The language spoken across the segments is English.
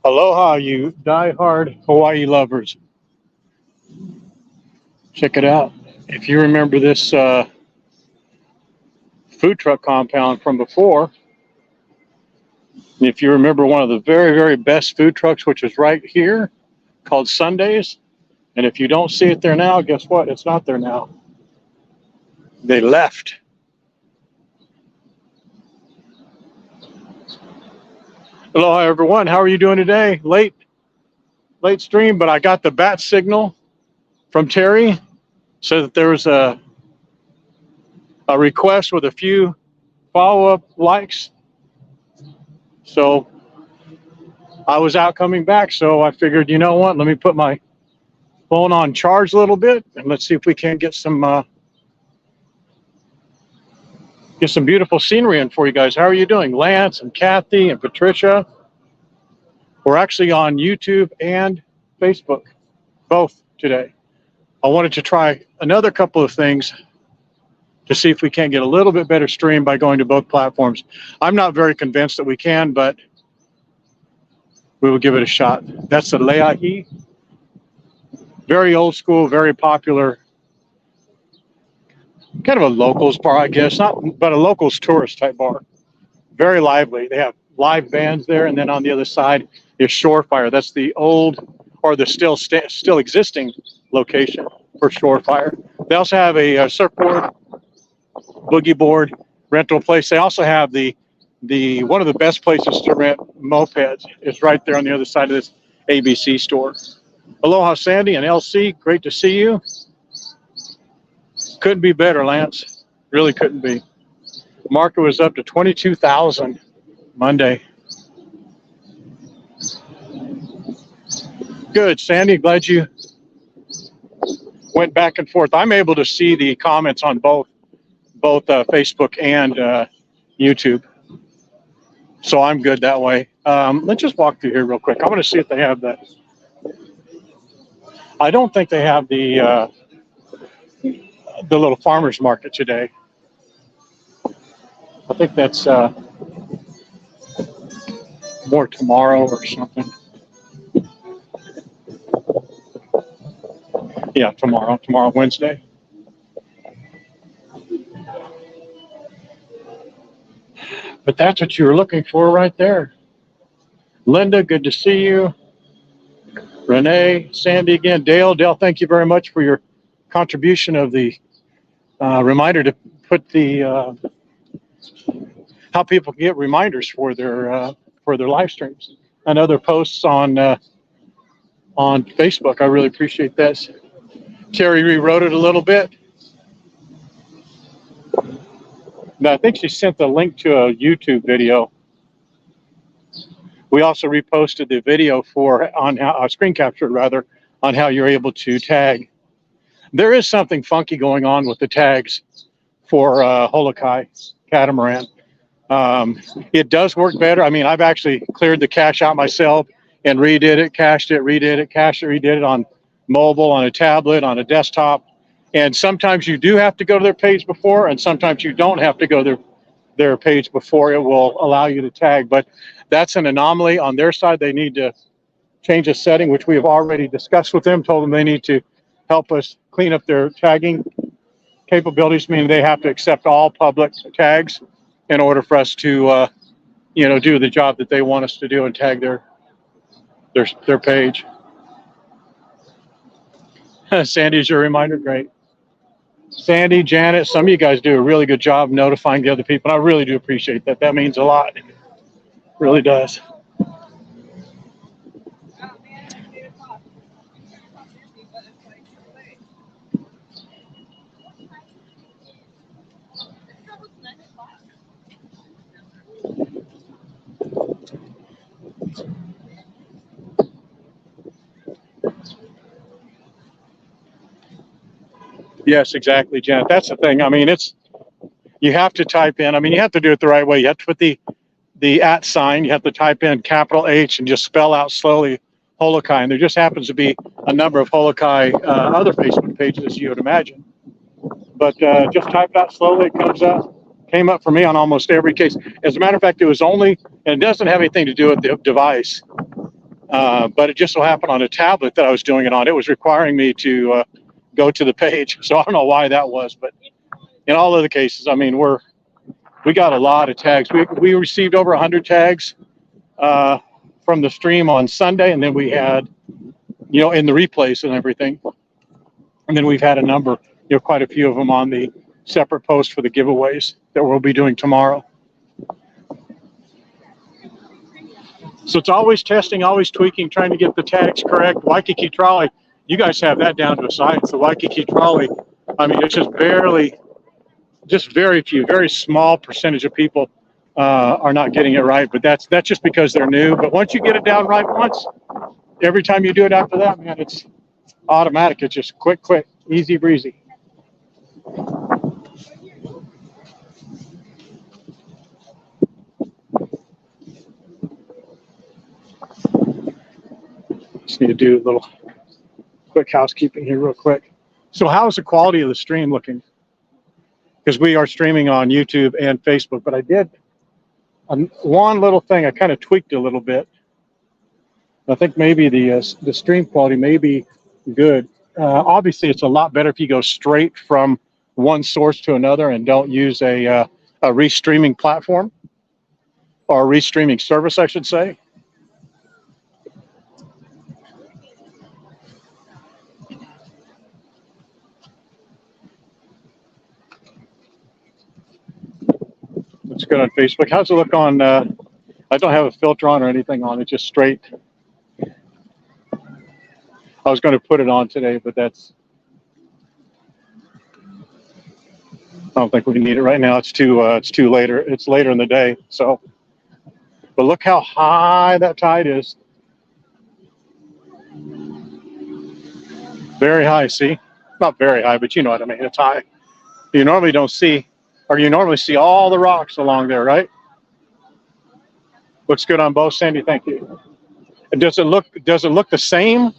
Aloha, you die-hard Hawaii lovers. Check it out. If you remember this food truck compound from before, if you remember one of the very, very best food trucks, which is right here, called Sundays, and if you don't see it there now, guess what? It's not there now. They left. Aloha, everyone. How are you doing today? Late stream, but I got the bat signal from Terry, so that there was a request with a few follow-up likes. So I was out coming back, so I figured, you know what? Let me put my phone on charge a little bit, and let's see if we can get some beautiful scenery in for you guys. How are you doing? Lance and Kathy and Patricia. We're actually on YouTube and Facebook, both today. I wanted to try another couple of things to see if we can't get a little bit better stream by going to both platforms. I'm not very convinced that we can, but we will give it a shot. That's the Leahi. Very old school, very popular, kind of a locals bar, I guess, but a locals tourist type bar. Very lively. They have live bands there, and then on the other side is Shore Fire. That's the old, or the still existing location for Shore Fire. They also have a surfboard, boogie board rental place. They also have the one of the best places to rent mopeds is right there on the other side of this ABC store. Aloha, Sandy and LC. Great to see you. Couldn't be better, Lance. Really couldn't be. Market was up to 22,000 Monday. Good, Sandy. Glad you went back and forth. I'm able to see the comments on both Facebook and YouTube, so I'm good that way. Let's just walk through here real quick. I want to see if they have that. I don't think they have the little farmers market today. I think that's more tomorrow or something. Yeah, tomorrow, Wednesday. But that's what you were looking for right there. Linda, good to see you. Renee, Sandy again. Dale, thank you very much for your contribution of the reminder to put the how people can get reminders for their live streams and other posts on Facebook. I really appreciate that. Terry rewrote it a little bit. Now, I think she sent the link to a YouTube video. We also reposted the video on how screen captured rather on how you're able to tag. There is something funky going on with the tags for Holokai catamaran. It does work better. I mean, I've actually cleared the cache out myself and redid it, cached it, redid it, cached it, redid it on mobile, on a tablet, on a desktop. And sometimes you do have to go to their page before, and sometimes you don't have to go to their page before it will allow you to tag. But that's an anomaly on their side. They need to change a setting, which we have already discussed with them, told them they need to help us clean up their tagging capabilities, meaning they have to accept all public tags in order for us to, do the job that they want us to do and tag their page. Sandy's your reminder, great. Sandy, Janet, some of you guys do a really good job notifying the other people. I really do appreciate that. That means a lot. It really does. Yes, exactly, Janet. That's the thing. I mean, you have to type in. I mean, you have to do it the right way. You have to put the @ sign. You have to type in capital H and just spell out slowly Holokai. And there just happens to be a number of Holokai other Facebook pages, as you would imagine. But just type it out slowly. It comes up. Came up for me on almost every case. As a matter of fact, it was only, and it doesn't have anything to do with the device. But it just so happened on a tablet that I was doing it on, it was requiring me to go to the page. So I don't know why that was, but in all other cases, I mean, we got a lot of tags. We received over 100 tags from the stream on Sunday, and then we had, in the replays and everything. And then we've had a number, quite a few of them on the separate post for the giveaways that we'll be doing tomorrow. So it's always testing, always tweaking, trying to get the tags correct. Waikiki Trolley, you guys have that down to a science. The Waikiki Trolley, I mean, it's just very few, very small percentage of people are not getting it right. But that's just because they're new. But once you get it down right once, every time you do it after that, man, it's automatic. It's just quick, easy breezy. Just need to do a little quick housekeeping here real quick. So how's the quality of the stream looking? Because we are streaming on YouTube and Facebook, but I did one little thing. I kind of tweaked a little bit. I think maybe the stream quality may be good. Obviously, it's a lot better if you go straight from one source to another and don't use a restreaming platform or a restreaming service, I should say. Looks good on Facebook. How's it look on? I don't have a filter on or anything on it, just straight. I was going to put it on today, but I don't think we need it right now. It's too later. It's later in the day. So, but look how high that tide is. Very high. See, not very high, but you know what I mean. It's high. You normally don't see, or you normally see all the rocks along there, right? Looks good on both, Sandy. Thank you. And does it look the same?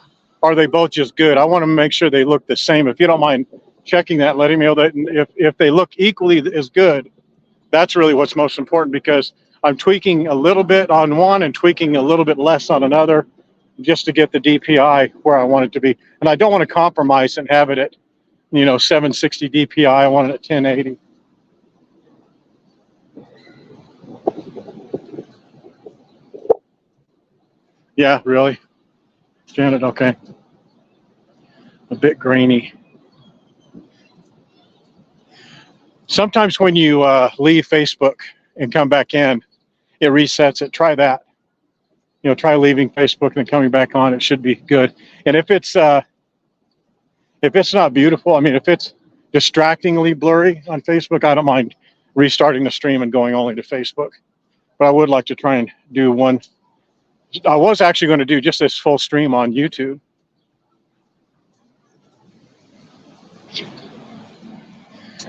Or are they both just good? I want to make sure they look the same. If you don't mind checking that, letting me know that if they look equally as good, that's really what's most important, because I'm tweaking a little bit on one and tweaking a little bit less on another just to get the DPI where I want it to be. And I don't want to compromise and have it at, 760 DPI. I want it at 1080. Yeah, really? Janet, okay. A bit grainy. Sometimes when you leave Facebook and come back in, it resets it. Try that. Try leaving Facebook and then coming back on. It should be good. And if it's not beautiful, I mean, if it's distractingly blurry on Facebook, I don't mind restarting the stream and going only to Facebook. But I would like to try and do one. I was actually going to do just this full stream on YouTube.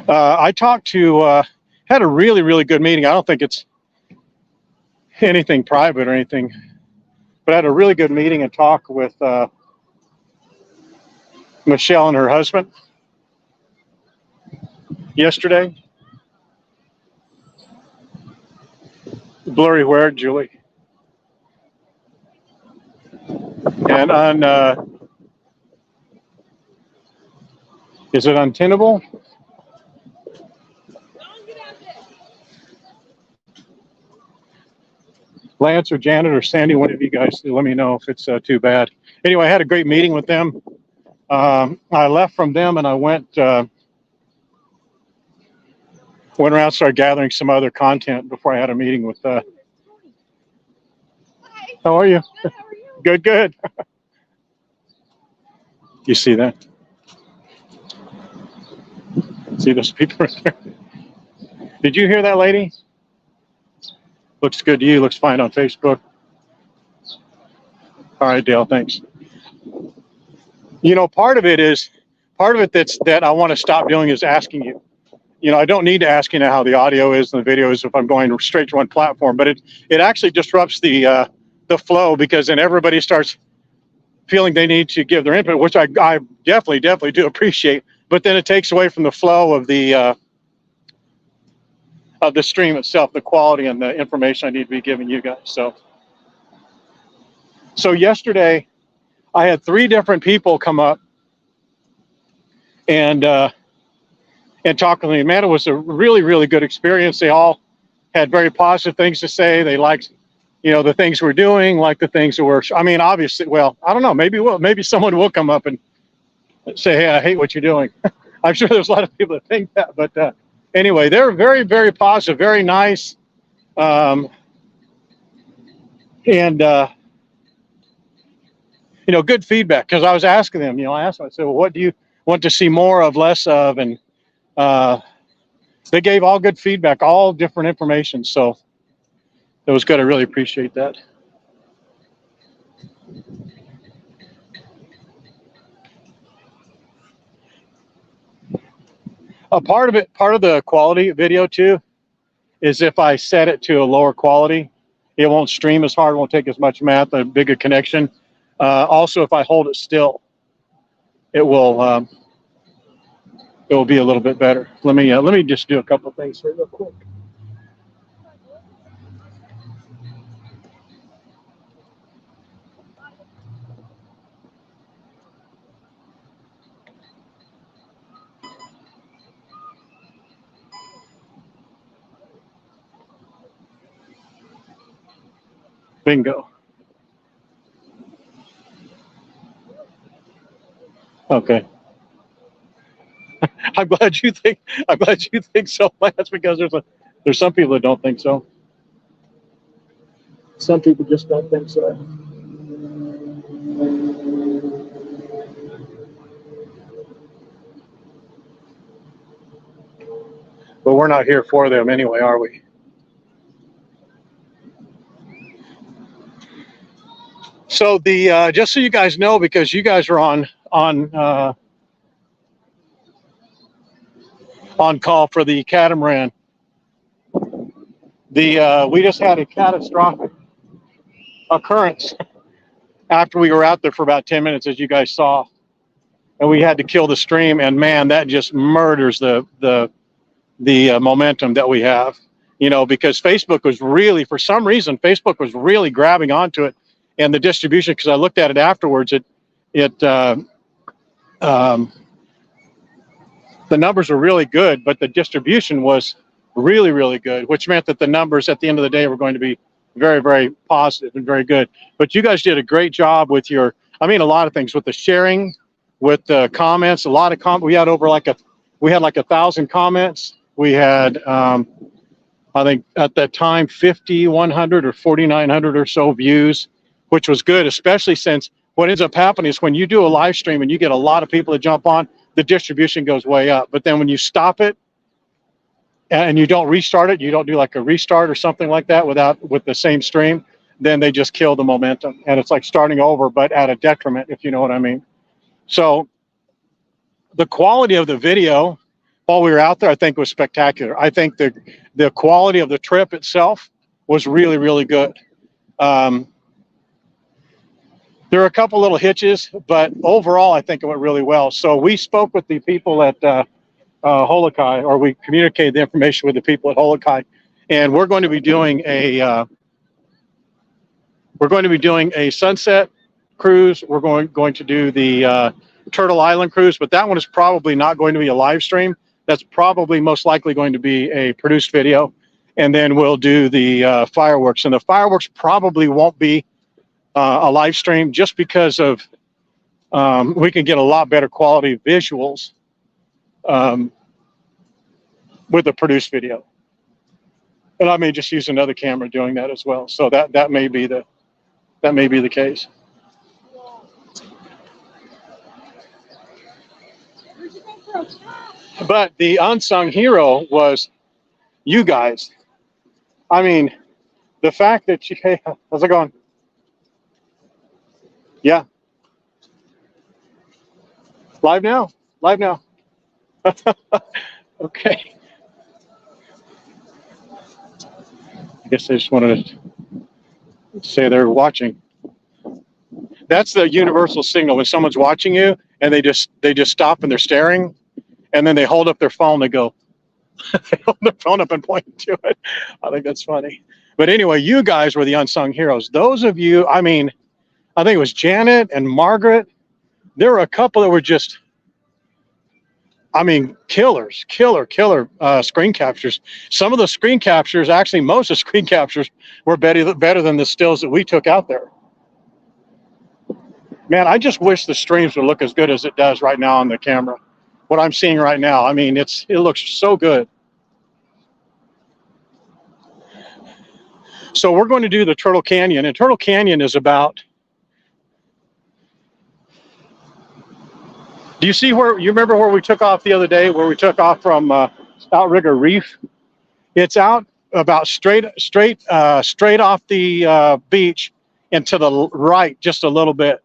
I talked to, had a really, really good meeting. I don't think it's anything private or anything, but I had a really good meeting and talk with Michelle and her husband yesterday. Blurry where, Julie? And on, is it untenable? Lance or Janet or Sandy, one of you guys, let me know if it's too bad. Anyway, I had a great meeting with them. I left from them and I went around, started gathering some other content before I had a meeting with. How are you? Good, how are you? Good, good. You see that? See those people right there? Did you hear that lady? Looks good to you. Looks fine on Facebook. All right, Dale, thanks. Part of it that I want to stop doing is asking you. I don't need to ask you how the audio is and the video is if I'm going straight to one platform, but it actually disrupts the flow, because then everybody starts feeling they need to give their input, which I definitely do appreciate, but then it takes away from the flow of the stream itself, the quality and the information I need to be giving you guys. So So yesterday, I had 3 different people come up and talk with me. Man, it was a really, really good experience. They all had very positive things to say. They liked, you know, the things we're doing, like the things that we're, I mean, obviously, well, I don't know, maybe someone will come up and say, hey, I hate what you're doing. I'm sure there's a lot of people that think that, but anyway, they're very, very positive, very nice. And you know, good feedback, because I was asking them, you know, I said, well, what do you want to see more of, less of? And they gave all good feedback, all different information. So it was good. I really appreciate that. A part of it, part of the quality video too, is if I set it to a lower quality, it won't stream as hard, won't take as much math, a bigger connection. Also, if I hold it still, it will be a little bit better. Let me just do a couple of things here real quick. Bingo. Okay. I'm glad you think so. That's because there's some people that don't think so. Some people just don't think so. But we're not here for them anyway, are we? So the just so you guys know, because you guys are on call for the catamaran. We just had a catastrophic occurrence after we were out there for about 10 minutes, as you guys saw, and we had to kill the stream. And man, that just murders the momentum that we have, you know, because Facebook was really, for some reason, Facebook was really grabbing onto it, and the distribution. Because I looked at it afterwards, the numbers were really good, but the distribution was really, really good, which meant that the numbers at the end of the day were going to be very, very positive and very good. But you guys did a great job with a lot of things, with the sharing, with the comments, a lot of we had over we had like 1,000 comments. We had, I think at that time, 5,100 or 4,900 or so views, which was good, especially since what ends up happening is when you do a live stream and you get a lot of people to jump on, the distribution goes way up. But then when you stop it and you don't restart it, you don't do like a restart or something like that with the same stream, then they just kill the momentum. And it's like starting over, but at a detriment, if you know what I mean. So the quality of the video while we were out there, I think, was spectacular. I think the quality of the trip itself was really, really good. There were a couple little hitches, but overall, I think it went really well. So we spoke with the people at Holokai, or we communicated the information with the people at Holokai, and we're going to be doing a sunset cruise. We're going to do the Turtle Island cruise, but that one is probably not going to be a live stream. That's probably most likely going to be a produced video, and then we'll do the fireworks. And the fireworks probably won't be a live stream, just because of we can get a lot better quality visuals with a produced video. And I may just use another camera doing that as well. So that may be the case. But the unsung hero was you guys. I mean, the fact that hey, how's it going? Yeah. Live now. Okay. I guess I just wanted to say they're watching. That's the universal signal when someone's watching you and they just stop and they're staring, and then they hold up their phone. They go, they hold their phone up and point to it. I think that's funny. But anyway, you guys were the unsung heroes. Those of you, I mean, I think it was Janet and Margaret. There were a couple that were just, I mean, killer screen captures. Some of the screen captures, actually most of the screen captures were better than the stills that we took out there. Man, I just wish the streams would look as good as it does right now on the camera. What I'm seeing right now, I mean, it looks so good. So we're going to do the Turtle Canyon, and Turtle Canyon is about, do you see where, you remember where we took off the other day, where we took off from Outrigger Reef? It's out about straight off the beach and to the right just a little bit.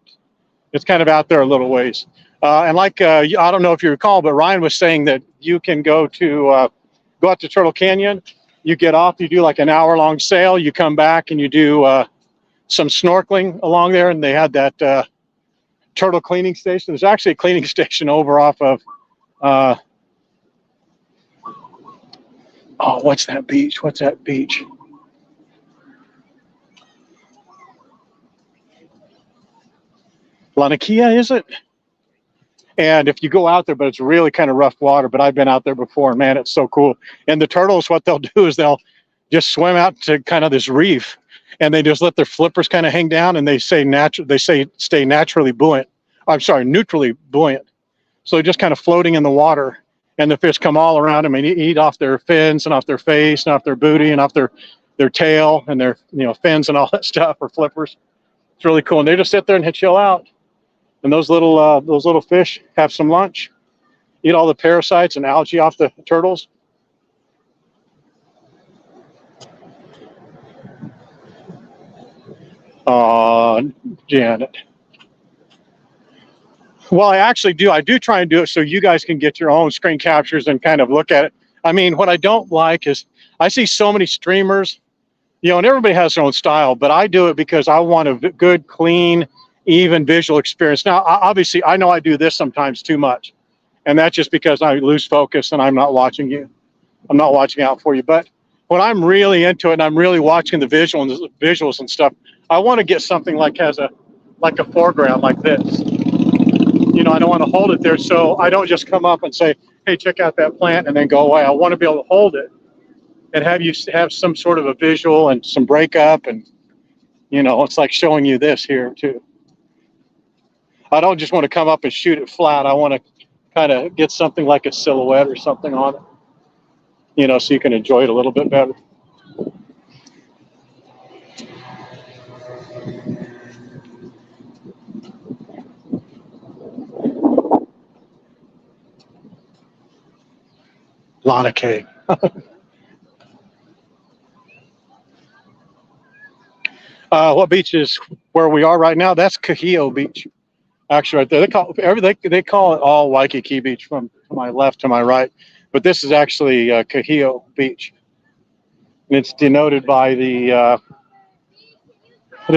It's kind of out there a little ways. And like, I don't know if you recall, but Ryan was saying that you can go out to Turtle Canyon. You get off, you do like an hour-long sail, you come back and you do some snorkeling along there, and they had that turtle cleaning station. There's actually a cleaning station over off of, oh, what's that beach? What's that beach? Lanikia, is it? And if you go out there, but it's really kind of rough water, but I've been out there before, and man, it's so cool. And the turtles, what they'll do is they'll just swim out to kind of this reef, and they just let their flippers kind of hang down, and they say stay naturally buoyant. I'm sorry, neutrally buoyant. So they're just kind of floating in the water, and the fish come all around them and eat off their fins and off their face and off their booty and off their tail and their fins and all that stuff, or flippers. It's really cool. And they just sit there and chill out. And those little fish have some lunch, eat all the parasites and algae off the turtles. Janet. Well, I do try and do it so you guys can get your own screen captures and kind of look at it. I mean, what I don't like is I see so many streamers, and everybody has their own style, but I do it because I want a good, clean, even visual experience. Now, obviously, I know I do this sometimes too much, and that's just because I lose focus and I'm not watching you. I'm not watching out for you. But when I'm really into it and I'm really watching the visuals and stuff, I want to get something like a foreground like this. I don't want to hold it there, so I don't just come up and say, hey, check out that plant, and then go away. I want to be able to hold it and have you have some sort of a visual and some breakup, and it's like showing you this here too. I don't just want to come up and shoot it flat. I want to kind of get something like a silhouette or something on it, so you can enjoy it a little bit better. Lana K. What beach is where we are right now? That's Kahio Beach. Actually, right there. They call it all Waikiki Beach from my left to my right, but this is actually Kahio Beach, and it's denoted by the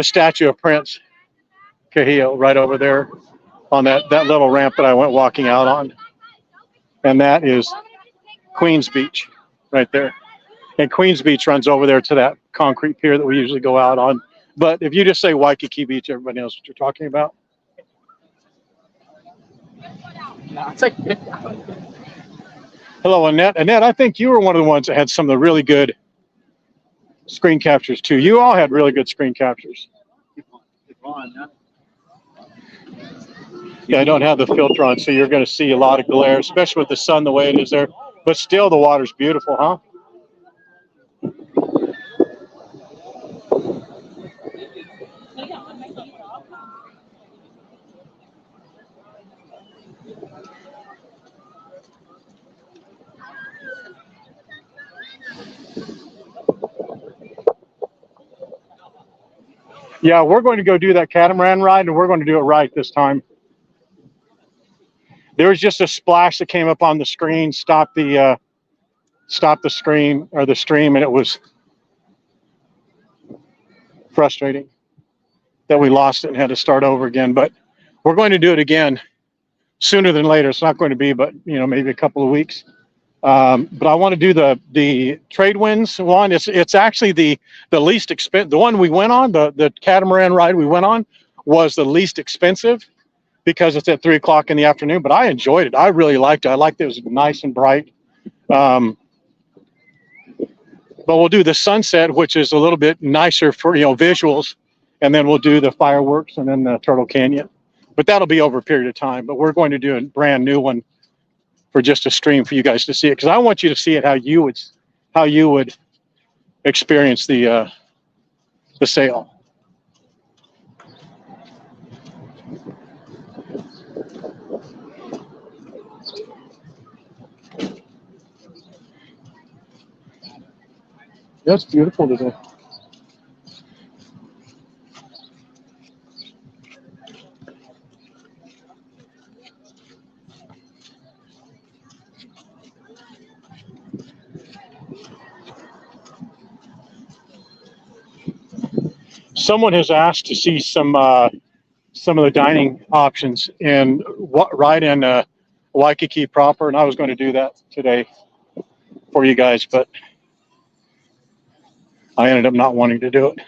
statue of Prince Kahio right over there on that little ramp that I went walking out on, and that is Queens Beach right there. And Queens Beach runs over there to that concrete pier that we usually go out on. But if you just say Waikiki Beach, everybody knows what you're talking about. Hello, Annette. Annette, I think you were one of the ones that had some of the really good screen captures too. You all had really good screen captures. Yeah, I don't have the filter on, so you're going to see a lot of glare, especially with the sun the way it is there. But still, the water's beautiful, huh? Yeah, we're going to go do that catamaran ride, and we're going to do it right this time. There was just a splash that came up on the screen, stopped the screen or the stream, and it was frustrating that we lost it and had to start over again. But we're going to do it again sooner than later. It's not going to be, but maybe a couple of weeks. But I want to do the trade winds one. It's actually the least expensive. The one we went on, the catamaran ride we went on, was the least expensive because it's at 3 o'clock in the afternoon, but I enjoyed it. I really liked it. I liked it was nice and bright. But we'll do the sunset, which is a little bit nicer for, visuals. And then we'll do the fireworks and then the Turtle Canyon. But that'll be over a period of time. But we're going to do a brand new one for just a stream for you guys to see it. Because I want you to see it how you would experience the sail. That's beautiful today. Someone has asked to see some of the dining options right in Waikiki proper, and I was going to do that today for you guys, but I ended up not wanting to do it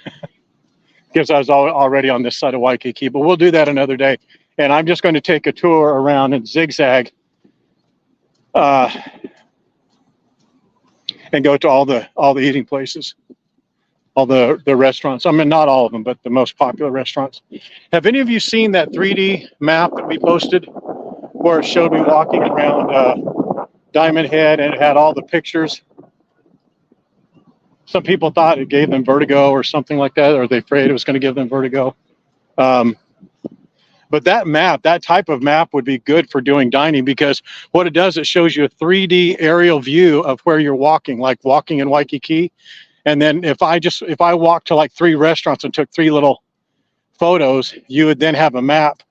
because I was already on this side of Waikiki. But we'll do that another day, and I'm just going to take a tour around and zigzag and go to all the eating places. All the restaurants. I mean, not all of them, but the most popular restaurants. Have any of you seen that 3D map that we posted where it showed me walking around Diamond Head and it had all the pictures? Some people thought it gave them vertigo or something like that, or they afraid it was going to give them vertigo. But that type of map would be good for doing dining, because what it does, it shows you a 3D aerial view of where you're walking, like walking in Waikiki. And then if I walked to like 3 restaurants and took 3 little photos, you would then have a map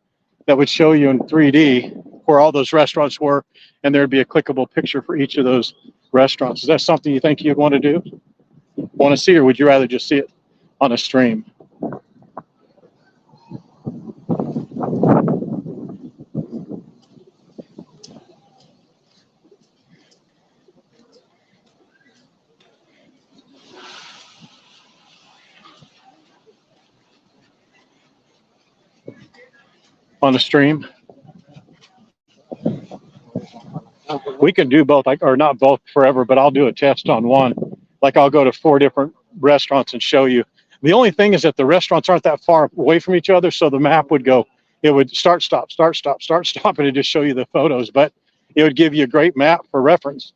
that would show you in 3D where all those restaurants were, and there'd be a clickable picture for each of those restaurants. Is that something you think you'd want to do? Want to see, or would you rather just see it on a stream? On a stream? We can do both, or not both forever, but I'll do a test on one. Like I'll go to 4 different restaurants and show you. The only thing is that the restaurants aren't that far away from each other, so the map would go, it would start, stop, start, stop, start, stop, and it'd just show you the photos, but it would give you a great map for reference,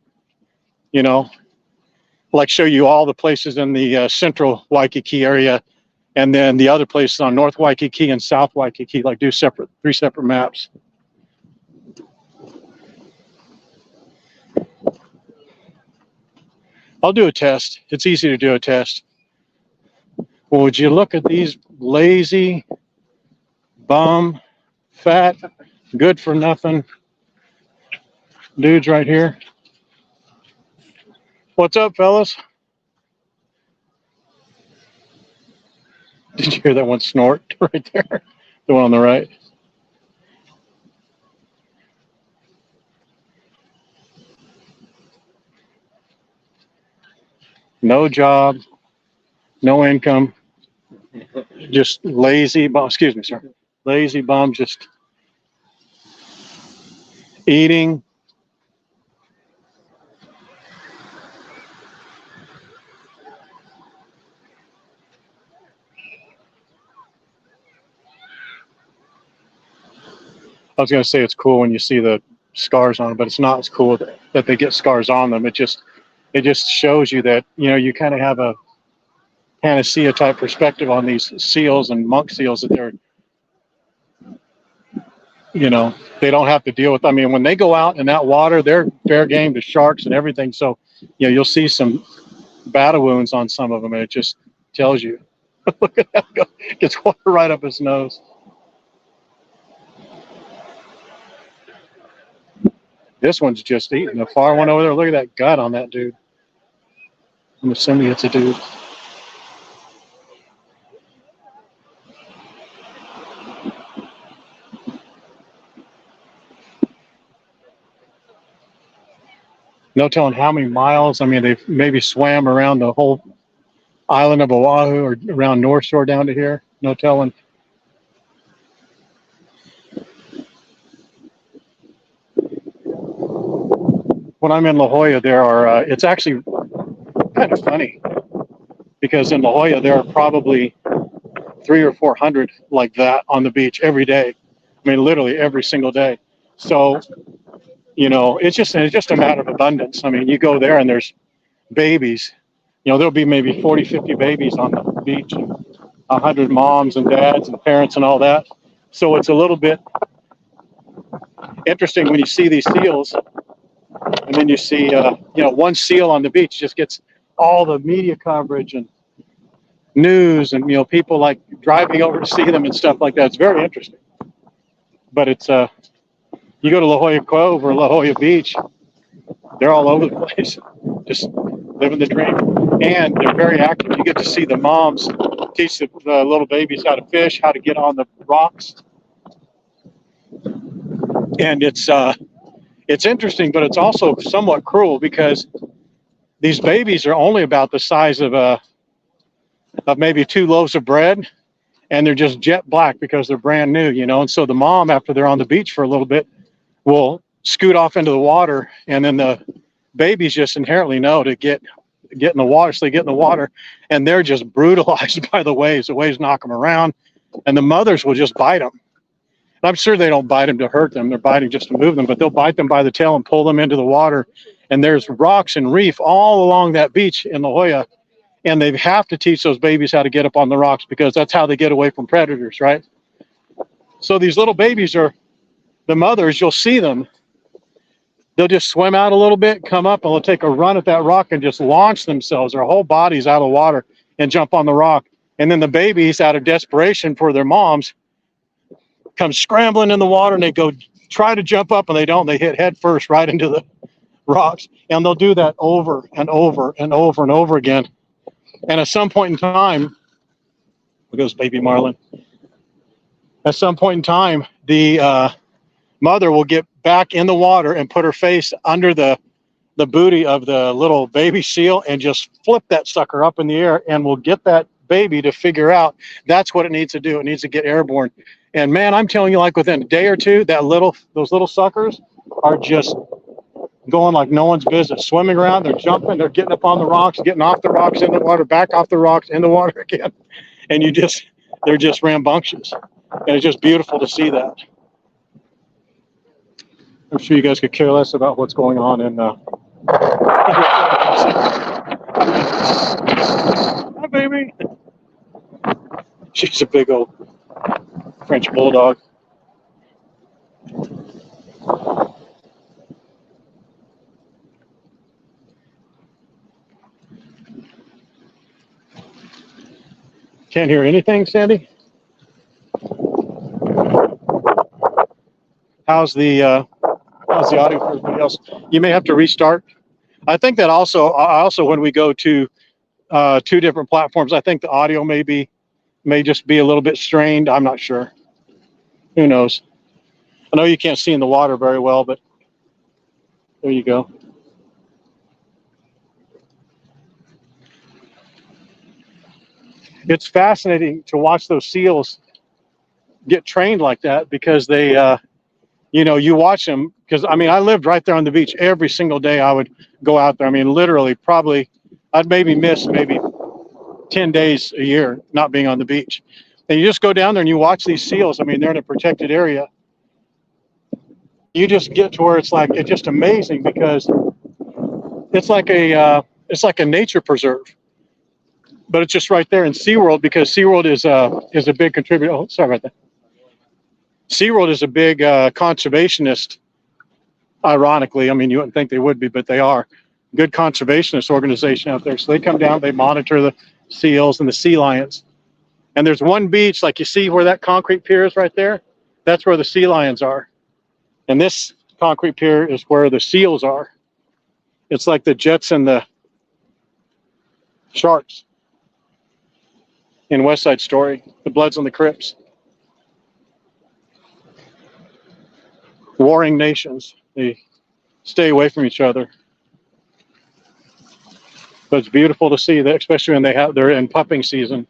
like show you all the places in the central Waikiki area, and then the other places on North Waikiki and South Waikiki, like do 3 separate maps. I'll do a test. It's easy to do a test. Well, would you look at these lazy, bum, fat, good for nothing dudes right here? What's up, fellas? Did you hear that one snort right there? The one on the right. No job, no income, just lazy bum. Excuse me, sir. Lazy bum, just eating. I was going to say it's cool when you see the scars on them, but it's not as cool that they get scars on them. It just shows you that, you kind of have a panacea type perspective on these seals and monk seals, that they're, they don't have to deal with. I mean, when they go out in that water, they're fair game to sharks and everything. So, you'll see some battle wounds on some of them, and it just tells you. Look at that go. Gets water right up his nose. This one's just eating. The far one over there, look at that gut on that dude. I'm assuming it's a dude. No telling how many miles. I mean, they've maybe swam around the whole island of Oahu or around North Shore down to here. No telling when I'm in La Jolla, there are, it's actually kind of funny because in La Jolla, there are probably 300 or 400 like that on the beach every day. I mean, literally every single day. So, you know, it's just a matter of abundance. I mean, you go there and there's babies, you know, there'll be maybe 40, 50 babies on the beach, and 100 moms and dads and parents and all that. So it's a little bit interesting when you see these seals, and then you see, you know, one seal on the beach just gets all the media coverage and news, and you know, people like driving over to see them and stuff like that. It's very interesting. But it's you go to La Jolla Cove or La Jolla Beach, they're all over the place, just living the dream, and they're very active. You get to see the moms teach the little babies how to fish, how to get on the rocks, and it's interesting, but it's also somewhat cruel because these babies are only about the size of maybe 2 loaves of bread, and they're just jet black because they're brand new, you know. And so the mom, after they're on the beach for a little bit, will scoot off into the water, and then the babies just inherently know to get in the water. So they get in the water, and they're just brutalized by the waves. The waves knock them around, and the mothers will just bite them. And I'm sure they don't bite them to hurt them. They're biting just to move them, but they'll bite them by the tail and pull them into the water. And there's rocks and reef all along that beach in La Jolla, and they have to teach those babies how to get up on the rocks because that's how they get away from predators, right? So these little babies are the mothers. You'll see them. They'll just swim out a little bit, come up, and they'll take a run at that rock and just launch themselves. Their whole body's out of the water and jump on the rock. And then the babies, out of desperation for their moms, come scrambling in the water, and they go try to jump up, and they don't. They hit head first right into the rocks. And they'll do that over and over and over and over again. And at some point in time, there goes baby marlin. At some point in time, the mother will get back in the water and put her face under the booty of the little baby seal and just flip that sucker up in the air, and will get that baby to figure out that's what it needs to do. It needs to get airborne. And man, I'm telling you, like within a day or two, those little suckers are just going like no one's business, swimming around. They're jumping, they're getting up on the rocks, getting off the rocks, in the water, back off the rocks, in the water again. And they're just rambunctious. And it's just beautiful to see that. I'm sure you guys could care less about what's going on in hi, baby. She's a big old French bulldog. Can't hear anything, Sandy? How's the audio for everybody else? You may have to restart. I think that also when we go to two different platforms, I think the audio may just be a little bit strained. I'm not sure. Who knows? I know you can't see in the water very well, but there you go. It's fascinating to watch those seals get trained like that because they, you know, you watch them because I mean, I lived right there on the beach every single day. I would go out there. I mean, literally, probably I'd maybe miss maybe 10 days a year not being on the beach. And you just go down there and you watch these seals. I mean, they're in a protected area. You just get to where it's just amazing because it's like a nature preserve, but it's just right there in SeaWorld because SeaWorld is a big contributor. Oh, sorry about that. SeaWorld is a big conservationist, ironically. I mean, you wouldn't think they would be, but they are. Good conservationist organization out there. So they come down, they monitor the seals and the sea lions. And there's one beach, like you see where that concrete pier is right there? That's where the sea lions are. And this concrete pier is where the seals are. It's like the jets and the sharks in West Side Story, the Bloods and the Crips. Warring nations, they stay away from each other. But it's beautiful to see that, especially when they're in pupping season.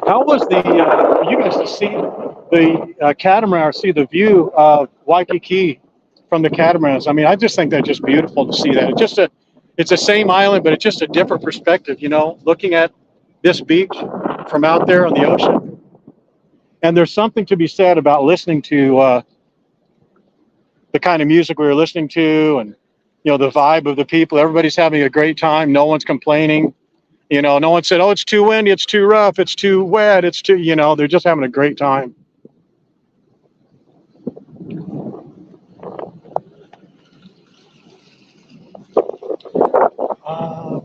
How was the, for you guys to see the catamaran, or see the view of Waikiki from the catamarans? I mean, I just think that's just beautiful to see that. It's the same island, but it's just a different perspective, you know, looking at this beach from out there on the ocean. And there's something to be said about listening to the kind of music we were listening to, and, you know, the vibe of the people. Everybody's having a great time. No one's complaining. You know, no one said, oh, it's too windy, it's too rough, it's too wet, it's too, you know, they're just having a great time.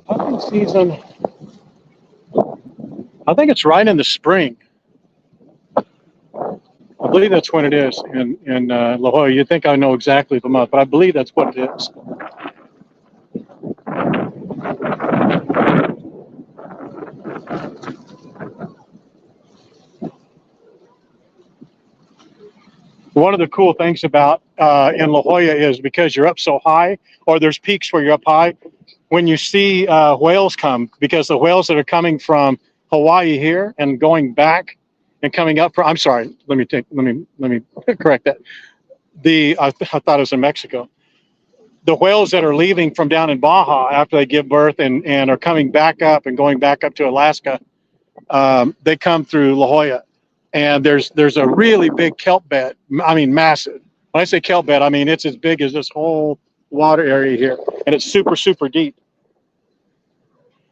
Pupping season, I think it's right in the spring. I believe that's when it is in La Jolla. You'd think I know exactly the month, but I believe that's what it is. One of the cool things about in La Jolla is because you're up so high, or there's peaks where you're up high, when you see whales come, because the whales that are coming from Hawaii here and going back and coming up from, I'm sorry, let me correct that. I thought it was in Mexico. The whales that are leaving from down in Baja after they give birth and are coming back up and going back up to Alaska, they come through La Jolla. And there's a really big kelp bed. I mean, massive. When I say kelp bed, I mean it's as big as this whole water area here, and it's super, super deep.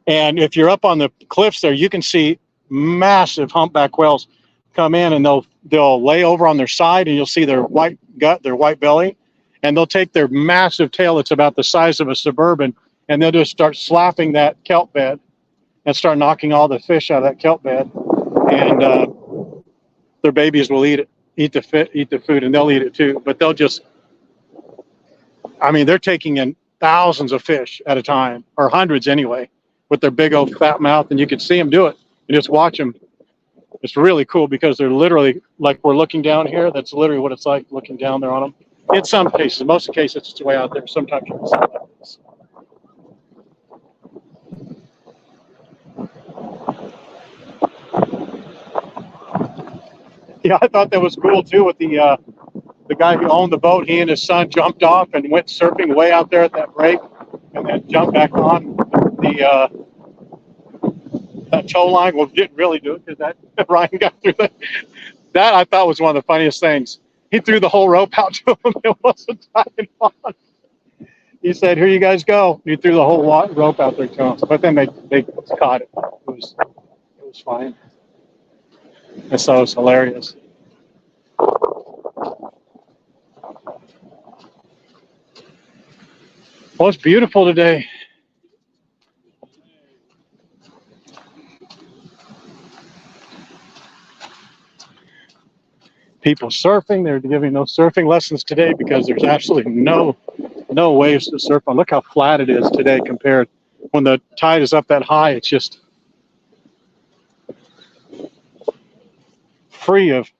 And if you're up on the cliffs there, you can see massive humpback whales come in, and they'll lay over on their side, and you'll see their white gut, their white belly, and they'll take their massive tail that's about the size of a Suburban, and they'll just start slapping that kelp bed and start knocking all the fish out of that kelp bed, and their babies will eat the food, and they'll eat it too. But they'll just, I mean, they're taking in thousands of fish at a time, or hundreds anyway, with their big old fat mouth, and you can see them do it. You just watch them. It's really cool because they're literally, like we're looking down here, that's literally what it's like looking down there on them. In some cases, most of the cases, it's way out there. Sometimes you can see it like this. Yeah, I thought that was cool too with the guy who owned the boat. He and his son jumped off and went surfing way out there at that break, and then jumped back on the that tow line. Well, didn't really do it because that Ryan got through that. That I thought was one of the funniest things. He threw the whole rope out to him. It wasn't tying on. He said, "Here you guys go." He threw the whole rope out there to him, but then they caught it. It was fine. I thought it was hilarious. Well, it's beautiful today. People surfing. They're giving no surfing lessons today because there's absolutely no waves to surf on. Look how flat it is today compared when the tide is up that high. It's just free of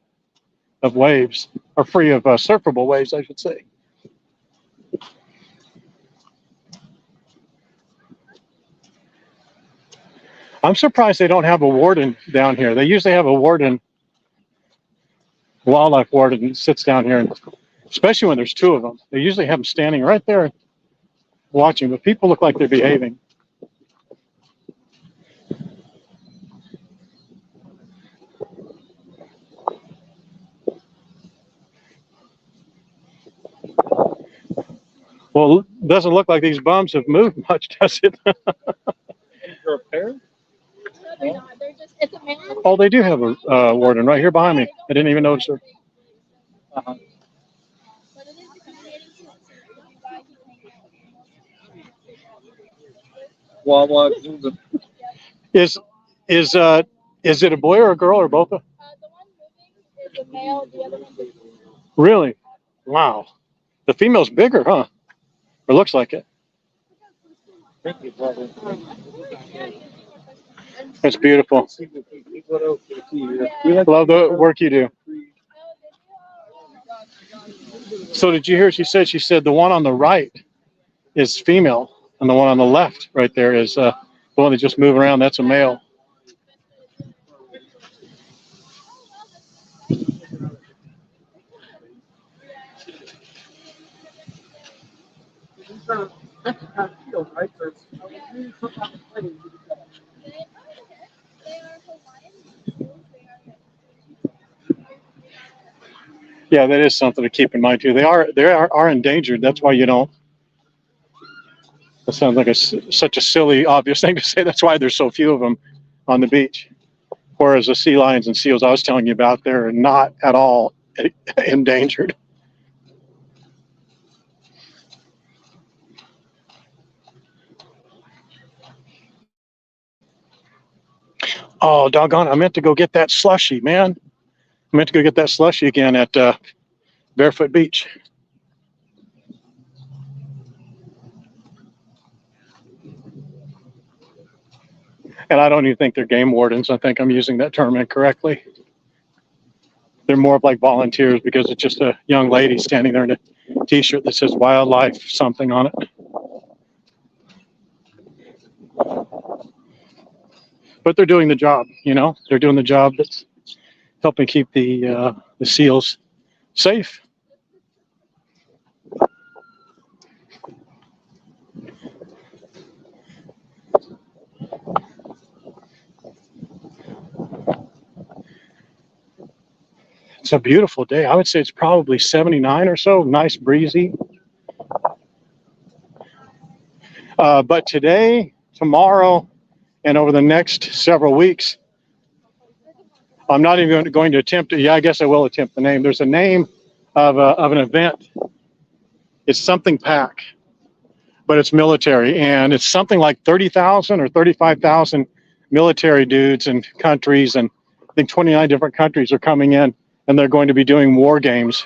waves, or free of surfable waves, I should say. I'm surprised they don't have a warden down here. They usually have a warden, wildlife warden, sits down here, and especially when there's two of them. They usually have them standing right there watching, but people look like they're behaving. Well, it doesn't look like these bums have moved much, does it? They're a pair? No, they're not. They're just, it's a man. Oh, they do have a warden right here behind me. I didn't even notice her. Uh-huh. But it is a communicating system. Wawa. Is it a boy or a girl or both? The one moving is a male, the other one's a female. Really? Wow. The female's bigger, huh? Or looks like it. Thank you, brother. It's beautiful. Love the work you do. So did you hear she said the one on the right is female, and the one on the left right there is the one that just moving around. That's a male. These are different kind of seals, right? There's usually put on the plate. You can get them. They are Hawaiian seals. Yeah, that is something to keep in mind too. They are endangered. That's why you don't. That sounds like such a silly, obvious thing to say. That's why there's so few of them on the beach. Whereas the sea lions and seals I was telling you about, they're not at all endangered. Oh, doggone, I meant to go get that slushy, man. I meant to go get that slushy again at Barefoot Beach. And I don't even think they're game wardens. I think I'm using that term incorrectly. They're more of like volunteers because it's just a young lady standing there in a t-shirt that says wildlife something on it. But they're doing the job, you know. They're doing the job that's helping keep the seals safe. It's a beautiful day. I would say it's probably 79 or so, nice breezy. But today, tomorrow, and over the next several weeks, I'm not even going to attempt it. Yeah, I guess I will attempt the name. There's a name of an event. It's something PAC, but it's military, and it's something like 30,000 or 35,000 military dudes and countries, and I think 29 different countries are coming in, and they're going to be doing war games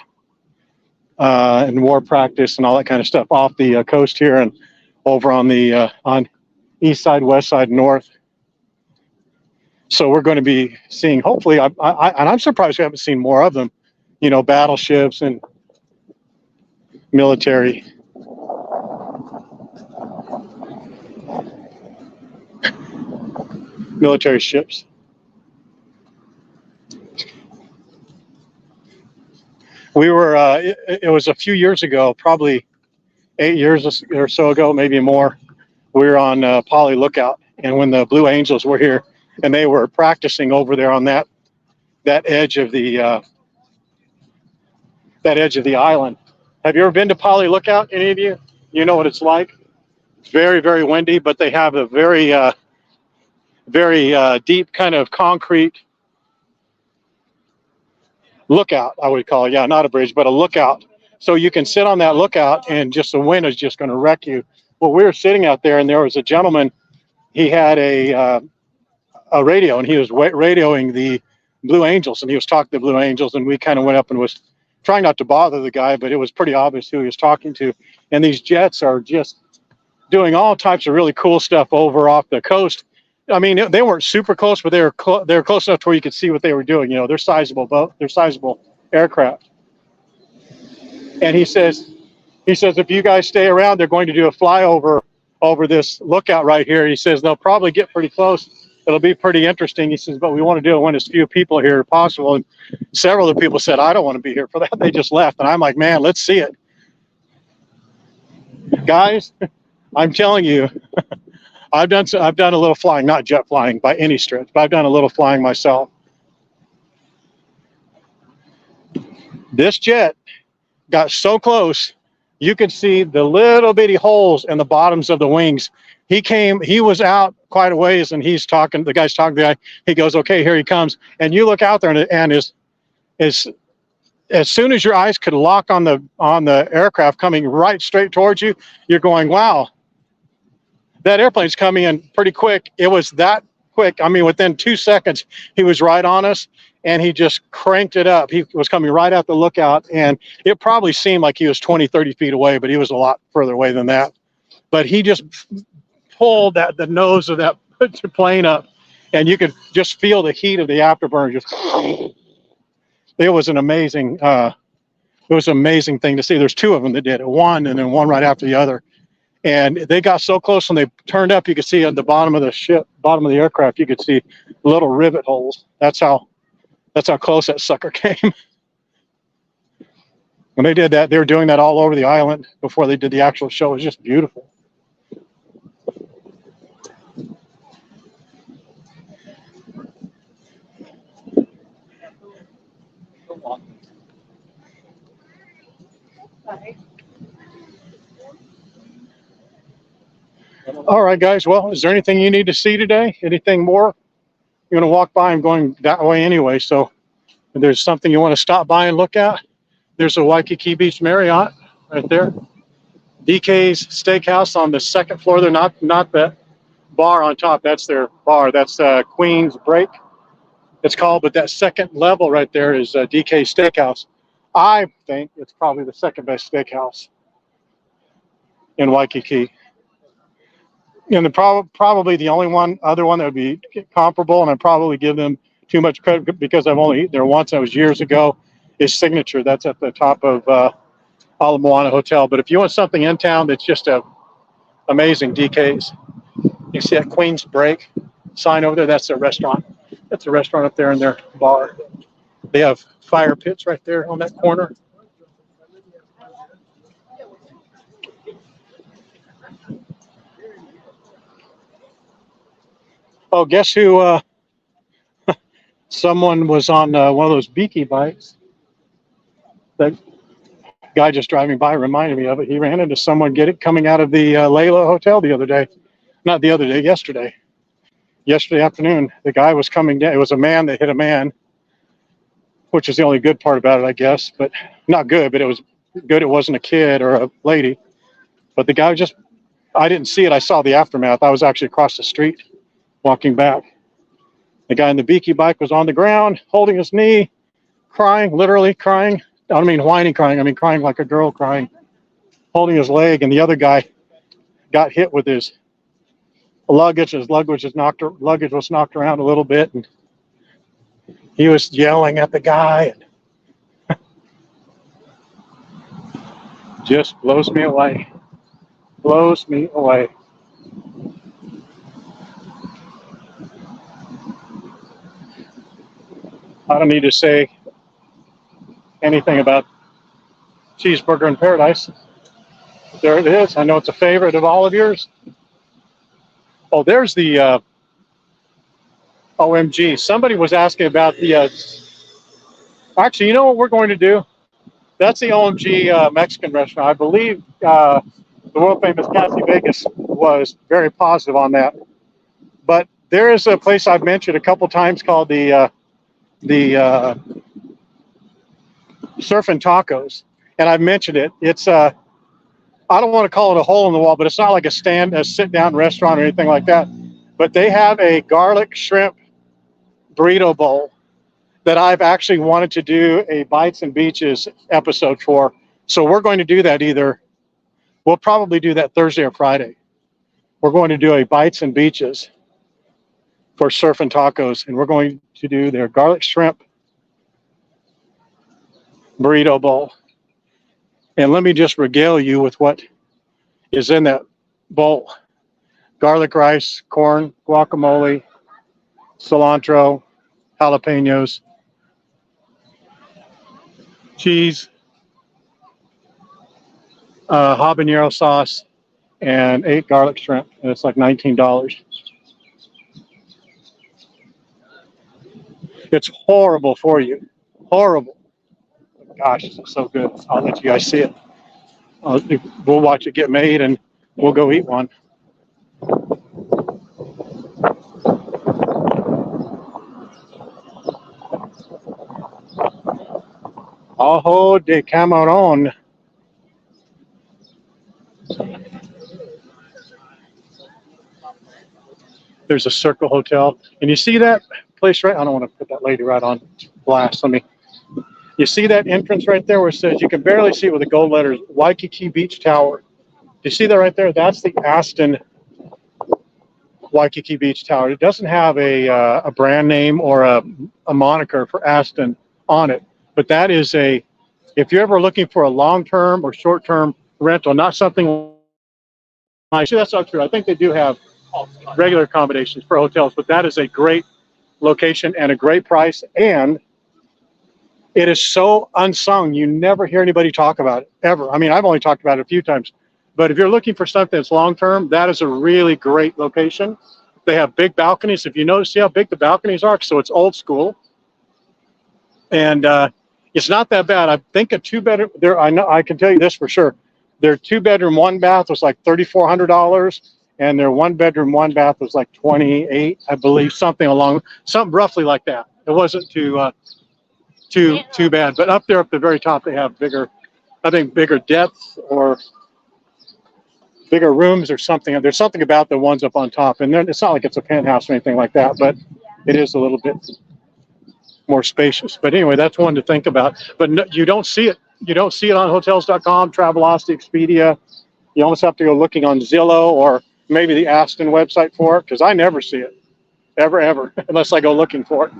and war practice and all that kind of stuff off the coast here and over on the on east side, west side, north. So we're going to be seeing, hopefully, and I'm surprised we haven't seen more of them, you know, battleships and military ships. We were, it was a few years ago, probably 8 years or so ago, maybe more. We were on Polly Lookout, and when the Blue Angels were here, and they were practicing over there on that edge of the island. Have you ever been to Polly Lookout? Any of you? You know what it's like. It's very, very windy, but they have a very deep kind of concrete lookout, I would call it. Yeah, not a bridge, but a lookout. So you can sit on that lookout, and just the wind is just going to wreck you. Well, we were sitting out there, and there was a gentleman. He had a radio, and he was radioing the Blue Angels, and he was talking to the Blue Angels, and we kind of went up and was trying not to bother the guy, but it was pretty obvious who he was talking to. And these jets are just doing all types of really cool stuff over off the coast. I mean, they weren't super close, but they were close enough to where you could see what they were doing. You know, they're sizable aircraft. And he says, if you guys stay around, they're going to do a flyover over this lookout right here. He says they'll probably get pretty close. It'll be pretty interesting. He says, but we want to do it when as few people here as possible. And several of the people said, I don't want to be here for that. They just left. And I'm like, man, let's see it. Guys, I'm telling you, I've done a little flying, not jet flying by any stretch, but I've done a little flying myself. This jet got so close, you could see the little bitty holes in the bottoms of the wings. He was out quite a ways, and he's talking, the guy's talking to the guy. He goes, okay, here he comes. And you look out there, and as soon as your eyes could lock on the aircraft coming right straight towards you, you're going, wow, that airplane's coming in pretty quick. It was that quick. I mean, within 2 seconds, he was right on us, and he just cranked it up. He was coming right at the lookout, and it probably seemed like he was 20, 30 feet away, but he was a lot further away than that. But he just pulled the nose of that plane up, and you could just feel the heat of the afterburner. It was an amazing thing to see. There's two of them that did it, one and then one right after the other. And they got so close, when they turned up, you could see at the bottom of the ship, bottom of the aircraft, you could see little rivet holes. That's how close that sucker came. When they did that, they were doing that all over the island before they did the actual show. It was just beautiful. All right, guys. Well, is there anything you need to see today? Anything more? You're going to walk by. I'm going that way anyway. So if there's something you want to stop by and look at, there's a Waikiki Beach Marriott right there. DK's Steakhouse on the second floor. They're not the bar on top. That's their bar. That's Queen's Break, it's called. But that second level right there is DK's Steakhouse. I think it's probably the second best steakhouse in Waikiki. And probably the only other one that would be comparable, and I'd probably give them too much credit because I've only eaten there once. That was years ago. Is Signature. That's at the top of Ala Moana Hotel. But if you want something in town that's just amazing, DK's. You see that Queen's Break sign over there? That's their restaurant. That's a restaurant up there in their bar. They have fire pits right there on that corner. Oh, guess who? Someone was on one of those beaky bikes. That guy just driving by reminded me of it. He ran into someone coming out of the Layla Hotel the other day. Not the other day, yesterday. Yesterday afternoon, the guy was coming down. It was a man that hit a man, which is the only good part about it, I guess. But not good, but it was good. It wasn't a kid or a lady. But the guy I didn't see it. I saw the aftermath. I was actually across the street walking back. The guy on the beaky bike was on the ground, holding his knee, crying, literally crying. I don't mean whining crying. I mean crying like a girl crying, holding his leg. And the other guy got hit with his luggage. His luggage was knocked around a little bit, and he was yelling at the guy. And just blows me away. Blows me away. I don't need to say anything about Cheeseburger in Paradise. There it is. I know it's a favorite of all of yours. Oh, there's the OMG. Somebody was asking about the. Actually, you know what we're going to do? That's the OMG Mexican restaurant. I believe the world famous Cassie Vegas was very positive on that. But there is a place I've mentioned a couple times called the Surf and Tacos, and I've mentioned it. It's I don't want to call it a hole in the wall, but it's not like a sit-down restaurant or anything like that. But they have a garlic shrimp burrito bowl that I've actually wanted to do a Bites and Beaches episode for. So we're going to do that we'll probably do that Thursday or Friday. We're going to do a Bites and Beaches for Surf and Tacos, and we're going to do their garlic shrimp burrito bowl. And let me just regale you with what is in that bowl. Garlic rice, corn, guacamole, cilantro, jalapenos, cheese, habanero sauce, and 8 garlic shrimp. And it's like $19. It's horrible for you. Horrible. Gosh, it's so good. I'll let you guys see it. We'll watch it get made and we'll go eat one. Ojo de Camarón. There's a Circle Hotel. And you see that place right? I don't want to put that lady right on blast. You see that entrance right there where it says, you can barely see it with the gold letters, Waikiki Beach Tower. Do you see that right there? That's the Aston Waikiki Beach Tower. It doesn't have a brand name or a moniker for Aston on it. But that is if you're ever looking for a long-term or short-term rental, not something like, that's not true. I think they do have regular accommodations for hotels, but that is a great location and a great price. And It is so unsung. You never hear anybody talk about it ever. I mean, I've only talked about it a few times, but if you're looking for something that's long term, that is a really great location. They have big balconies. If you notice, see how big the balconies are. So it's old school, and it's not that bad. I think a two-bedroom there. I know I can tell you this for sure. Their two-bedroom, one bath was like $3,400, and their one-bedroom, one bath was like 28, I believe, something roughly like that. It wasn't too bad. But up there, at the very top, they have bigger, I think, bigger depth or bigger rooms or something. There's something about the ones up on top, and it's not like it's a penthouse or anything like that, but it is a little bit more spacious. But anyway, that's one to think about. But no, you don't see it. You don't see it on hotels.com, Travelocity, Expedia. You almost have to go looking on Zillow or maybe the Aston website for it, because I never see it, ever, unless I go looking for it.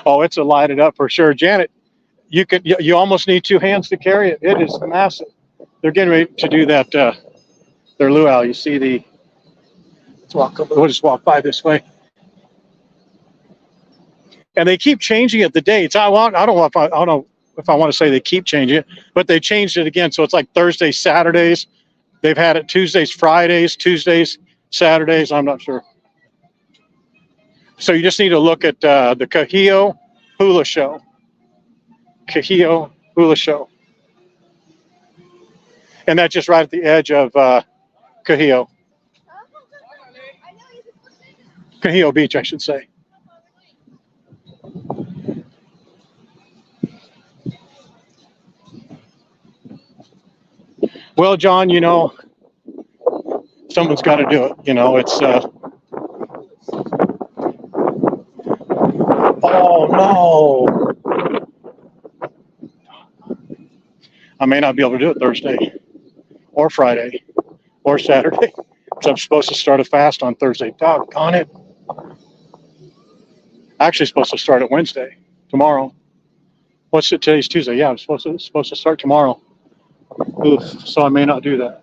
Oh, it's a lighted up for sure. Janet, you almost need two hands to carry it. It is massive. They're getting ready to do that, their luau. You see we'll just walk by this way. And they keep changing it, the dates. I don't know if I want to say they keep changing it, but they changed it again. So it's like Thursdays, Saturdays. They've had it Tuesdays, Fridays, Tuesdays, Saturdays. I'm not sure. So you just need to look at the Kahio Hula Show. Kahio Hula Show. And that's just right at the edge of Kahio. Kahio Beach, I should say. Well, John, someone's got to do it. It's oh no, I may not be able to do it Thursday or Friday or Saturday, because I'm supposed to start a fast on Thursday. Doggone it. Actually supposed to start it Wednesday, tomorrow. What's it? Today's Tuesday. Yeah, I'm supposed to start tomorrow. Oof, so I may not do that.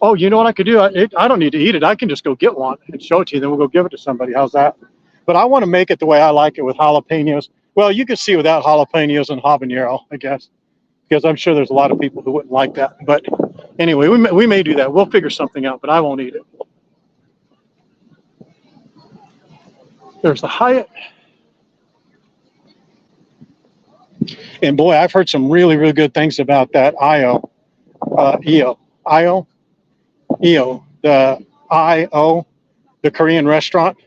Oh, you know what I could do? I don't need to eat it. I can just go get one and show it to you. Then we'll go give it to somebody. How's that? But I want to make it the way I like it, with jalapenos. Well, you can see without jalapenos and habanero, I guess, because I'm sure there's a lot of people who wouldn't like that. But anyway, we may do that. We'll figure something out, but I won't eat it. There's the Hyatt. And boy, I've heard some really, really good things about that EO, the Korean restaurant.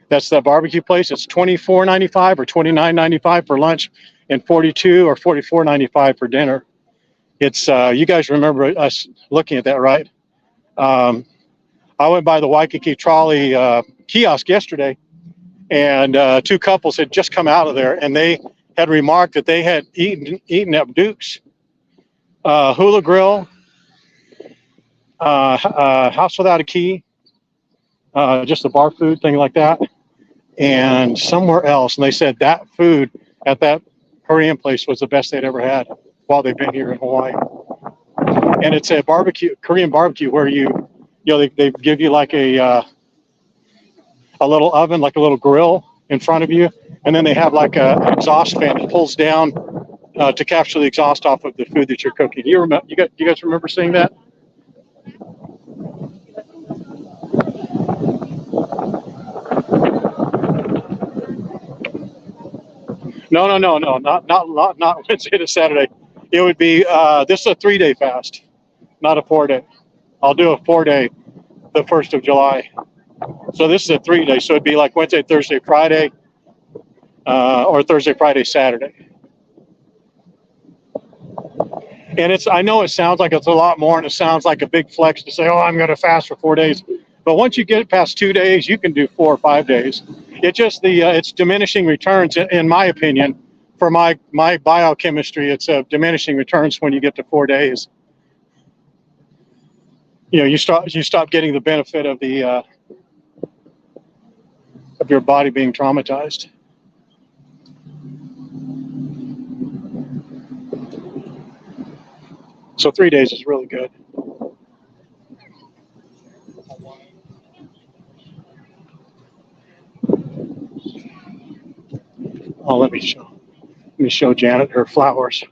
That's the barbecue place. It's $24.95 or $29.95 for lunch, and $42 or $44.95 for dinner. It's you guys remember us looking at that, right? I went by the Waikiki trolley kiosk yesterday, and two couples had just come out of there, and they had remarked that they had eaten at Duke's, Hula Grill, House Without a Key, just a bar food thing like that, and somewhere else. And they said that food at that Korean place was the best they'd ever had while they've been here in Hawaii. And it's a Korean barbecue, where they give you like a little oven, like a little grill in front of you, and then they have like an exhaust fan that pulls down to capture the exhaust off of the food that you're cooking. You guys remember seeing that? No, not Wednesday to Saturday. It would be this is a 3-day fast, not a 4-day. I'll do a 4-day the 1st of July. So this is a 3-day. So it'd be like Wednesday, Thursday, Friday, or Thursday, Friday, Saturday. And I know it sounds like it's a lot more, and it sounds like a big flex to say, oh, I'm going to fast for 4 days. But once you get past 2 days, you can do 4 or 5 days. It's diminishing returns, in my opinion. For my biochemistry, it's diminishing returns when you get to 4 days. You stop getting the benefit of of your body being traumatized. So 3 days is really good. Oh, let me show Janet her flowers.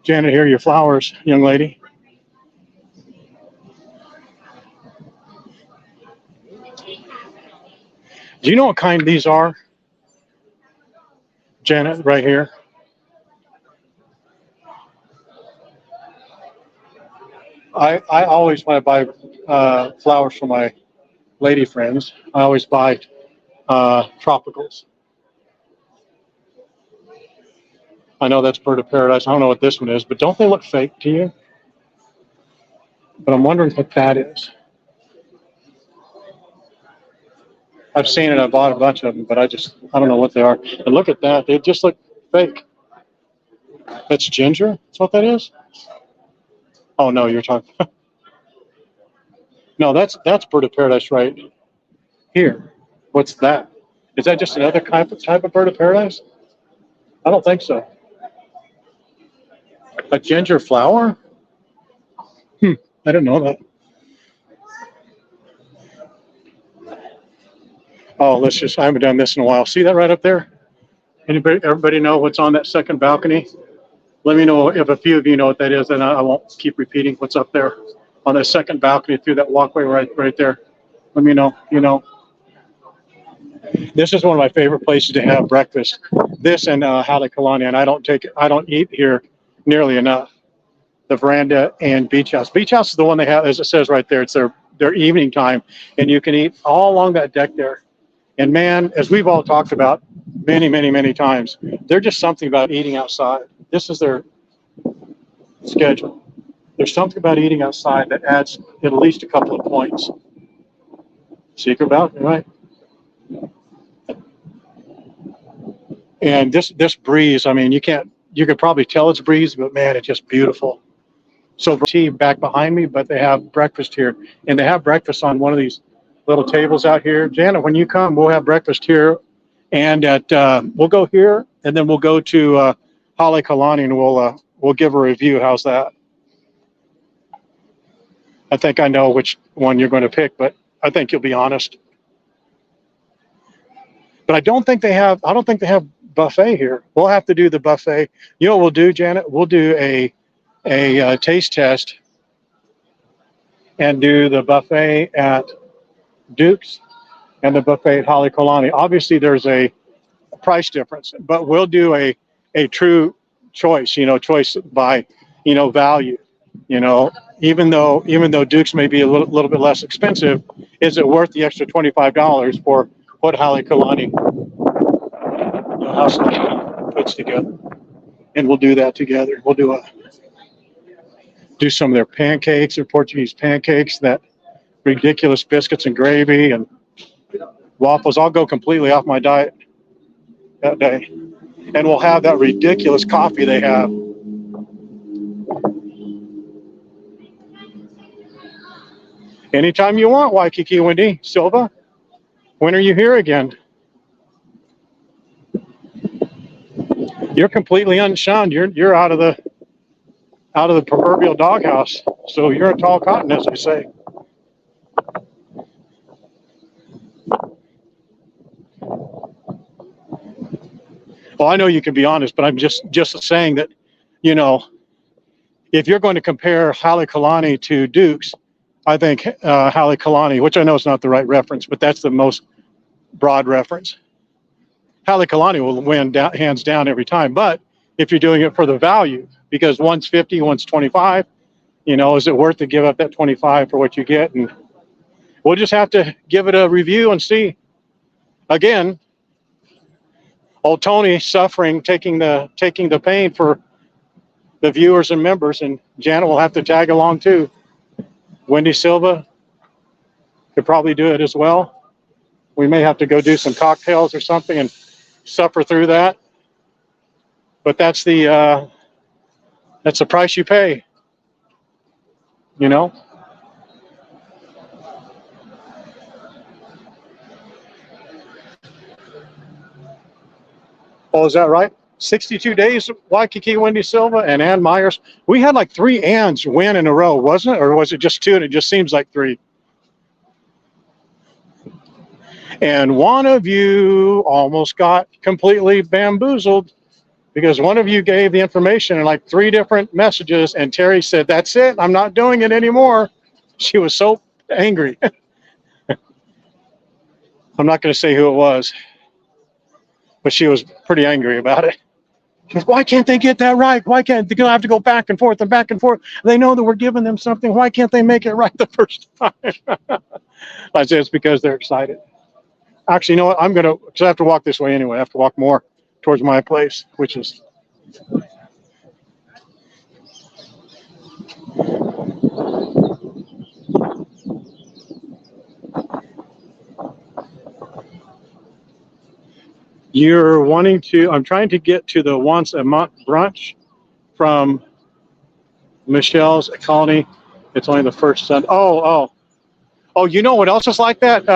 Janet, here are your flowers, young lady. Do you know what kind these are? Janet, right here. I always, when I buy flowers for my lady friends, I always buy tropicals. I know that's bird of paradise. I don't know what this one is, but don't they look fake to you? But I'm wondering what that is. I've seen it. I bought a bunch of them, but I don't know what they are. And look at that. They just look fake. That's ginger? That's what that is? Oh, no, you're talking. No, that's bird of paradise right here. What's that? Is that just another type of bird of paradise? I don't think so. A ginger flower? I didn't know that. Oh, I haven't done this in a while. See that right up there? Everybody know what's on that second balcony? Let me know if a few of you know what that is, and I won't keep repeating what's up there on that second balcony through that walkway right there. Let me know, you know. This is one of my favorite places to have breakfast. This and Halekulani, and I don't eat here nearly enough. The veranda and beach house. Beach house is the one they have, as it says right there. It's their evening time, and you can eat all along that deck there. And man, as we've all talked about many times, there's just something about eating outside. This is their schedule. There's something about eating outside that adds at least a couple of points. Secret balcony, right? And this breeze, I mean, you could probably tell it's breeze, but man, it's just beautiful. So tea back behind me, but they have breakfast here, and they have breakfast on one of these little tables out here. Janet, when you come, we'll have breakfast here, and we'll go here, and then we'll go to Halekulani, and we'll give a review. How's that? I think I know which one you're going to pick, but I think you'll be honest. But I don't think they have buffet here. We'll have to do the buffet. You know what we'll do, Janet? We'll do a taste test and do the buffet at Duke's and the buffet at Halekulani. Obviously, there's a price difference, but we'll do a true choice. Choice by value. Even though Duke's may be a little bit less expensive, is it worth the extra $25 for what Halekulani house puts together? And we'll do that together. We'll do some of their pancakes, their Portuguese pancakes, that ridiculous biscuits and gravy and waffles. I'll go completely off my diet that day. And we'll have that ridiculous coffee they have. Anytime you want, Waikiki Wendy Silva. When are you here again? You're completely unshunned. You're out of the proverbial doghouse. So you're a tall cotton, as they say. Well, I know you can be honest, but I'm just saying that, if you're going to compare Halekulani to Duke's, I think Halekulani, which I know is not the right reference, but that's the most broad reference. Halekulani will win hands down every time. But if you're doing it for the value, because one's 50, one's 25, is it worth to give up that 25 for what you get? And we'll just have to give it a review and see. Again, old Tony suffering, taking the pain for the viewers and members, and Janet will have to tag along too. Wendy Silva could probably do it as well. We may have to go do some cocktails or something and suffer through that. But that's the price you pay. Oh, is that right? 62 days, Waikiki Wendy Silva and Ann Myers. We had like 3 Anns win in a row, wasn't it? Or was it just 2 and it just seems like 3? And one of you almost got completely bamboozled because one of you gave the information in like 3 different messages, and Terry said, "That's it, I'm not doing it anymore." She was so angry. I'm not going to say who it was, but she was pretty angry about it. She goes, "Why can't they get that right? Why can't they gonna have to go back and forth and back and forth? They know that we're giving them something. Why can't they make it right the first time?" I said, "It's because they're excited." Actually, you know what? Because I have to walk this way anyway. I have to walk more towards my place, which is. You're wanting to, I'm trying to get to the once a month brunch from Michelle's Colony. It's only the first Sunday. Oh, you know what else is like that?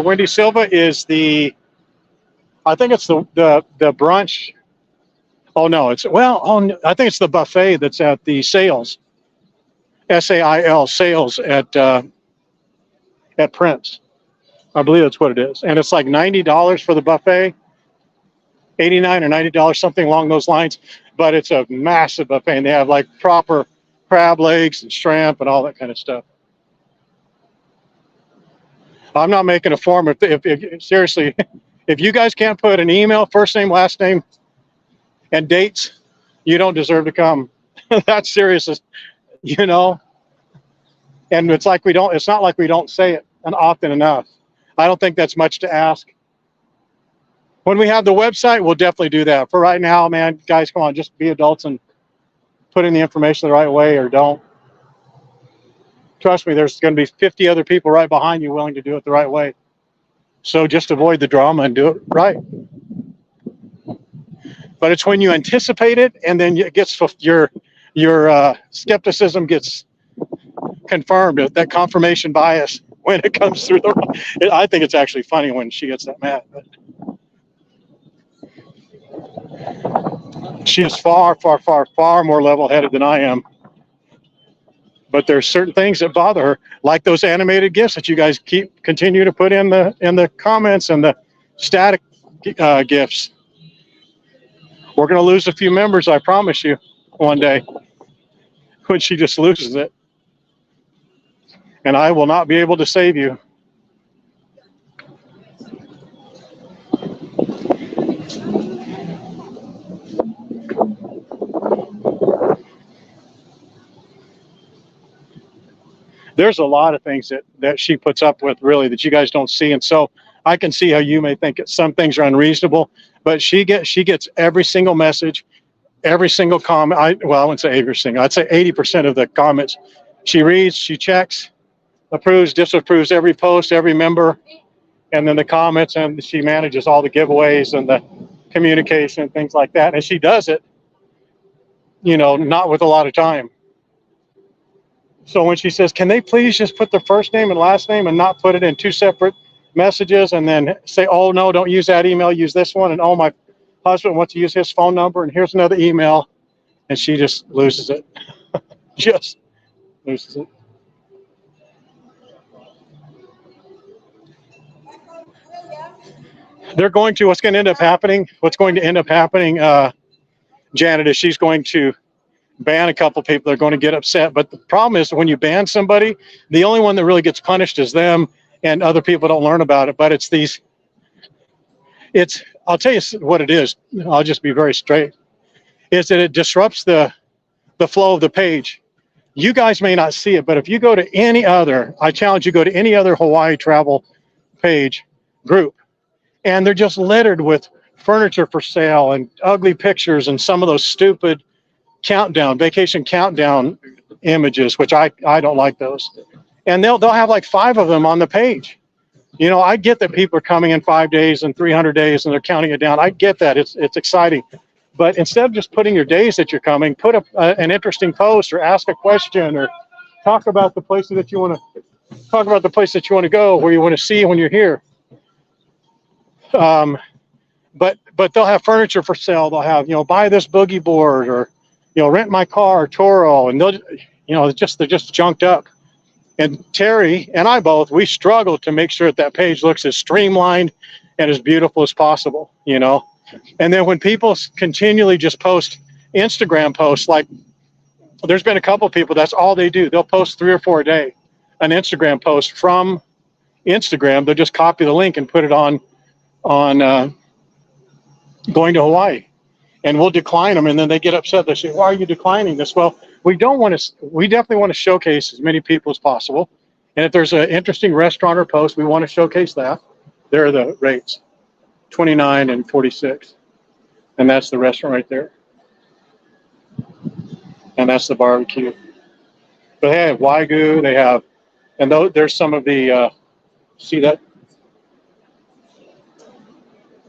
Wendy Silva is I think it's the brunch. Oh no, I think it's the buffet that's at the Sales, SAIL Sales at Prince. I believe that's what it is. And it's like $90 for the buffet, $89 or $90, something along those lines. But it's a massive buffet, and they have like proper crab legs and shrimp and all that kind of stuff. I'm not making a form. If seriously, if you guys can't put an email, first name, last name, and dates, you don't deserve to come. That's serious, you know. And it's not like we don't say it often enough. I don't think that's much to ask. When we have the website, we'll definitely do that. For right now, man, guys, come on, just be adults and put in the information the right way, or don't. Trust me, there's going to be 50 other people right behind you willing to do it the right way. So just avoid the drama and do it right. But it's when you anticipate it, and then it gets your skepticism gets confirmed. That confirmation bias when it comes through. I think it's actually funny when she gets that mad. But she is far, far, far, far more level-headed than I am. But there's certain things that bother her, like those animated GIFs that you guys continue to put in the comments and the static GIFs. We're going to lose a few members, I promise you, one day, when she just loses it. And I will not be able to save you. There's a lot of things that she puts up with, really, that you guys don't see. And so I can see how you may think some things are unreasonable, but she gets every single message, every single comment. I wouldn't say every single. I'd say 80% of the comments she reads, she checks, approves, disapproves every post, every member, and then the comments, and she manages all the giveaways and the communication and things like that. And she does it, not with a lot of time. So when she says, "Can they please just put the first name and last name and not put it in 2 separate messages," and then say, "Oh no, don't use that email, use this one," and "Oh, my husband wants to use his phone number, and here's another email," and she just loses it. Just loses it. What's going to end up happening, Janet, is she's going to ban a couple people. They're going to get upset. But the problem is, when you ban somebody, the only one that really gets punished is them, and other people don't learn about it. But I'll tell you what it is. I'll just be very straight. Is that it disrupts the flow of the page. You guys may not see it, but if you go to I challenge you, go to any other Hawaii travel page group, and they're just littered with furniture for sale and ugly pictures and some of those stupid vacation countdown images, which I don't like those. And they'll have like 5 of them on the page. I get that people are coming in 5 days and 300 days and they're counting it down. I get that. It's exciting. But instead of just putting your days that you're coming, put up an interesting post, or ask a question, or talk about the places that you want to go, where you want to see when you're here. But they'll have furniture for sale. They'll have, buy this boogie board, or rent my car, Toro, and they're just junked up. And Terry and I both, we struggle to make sure that that page looks as streamlined and as beautiful as possible, you know. And then when people continually just post Instagram posts, like there's been a couple of people, that's all they do. They'll post 3 or 4 a day, an Instagram post from Instagram. They'll just copy the link and put it on going to Hawaii, and we'll decline them. And then they get upset. They say, "Why are you declining this?" Well, we don't want to. We definitely want to showcase as many people as possible. And if there's an interesting restaurant or post, we want to showcase that. There are the rates, 29 and 46, and that's the restaurant right there. And that's the barbecue. But they have Wagyu, they have, and there's some of the, see that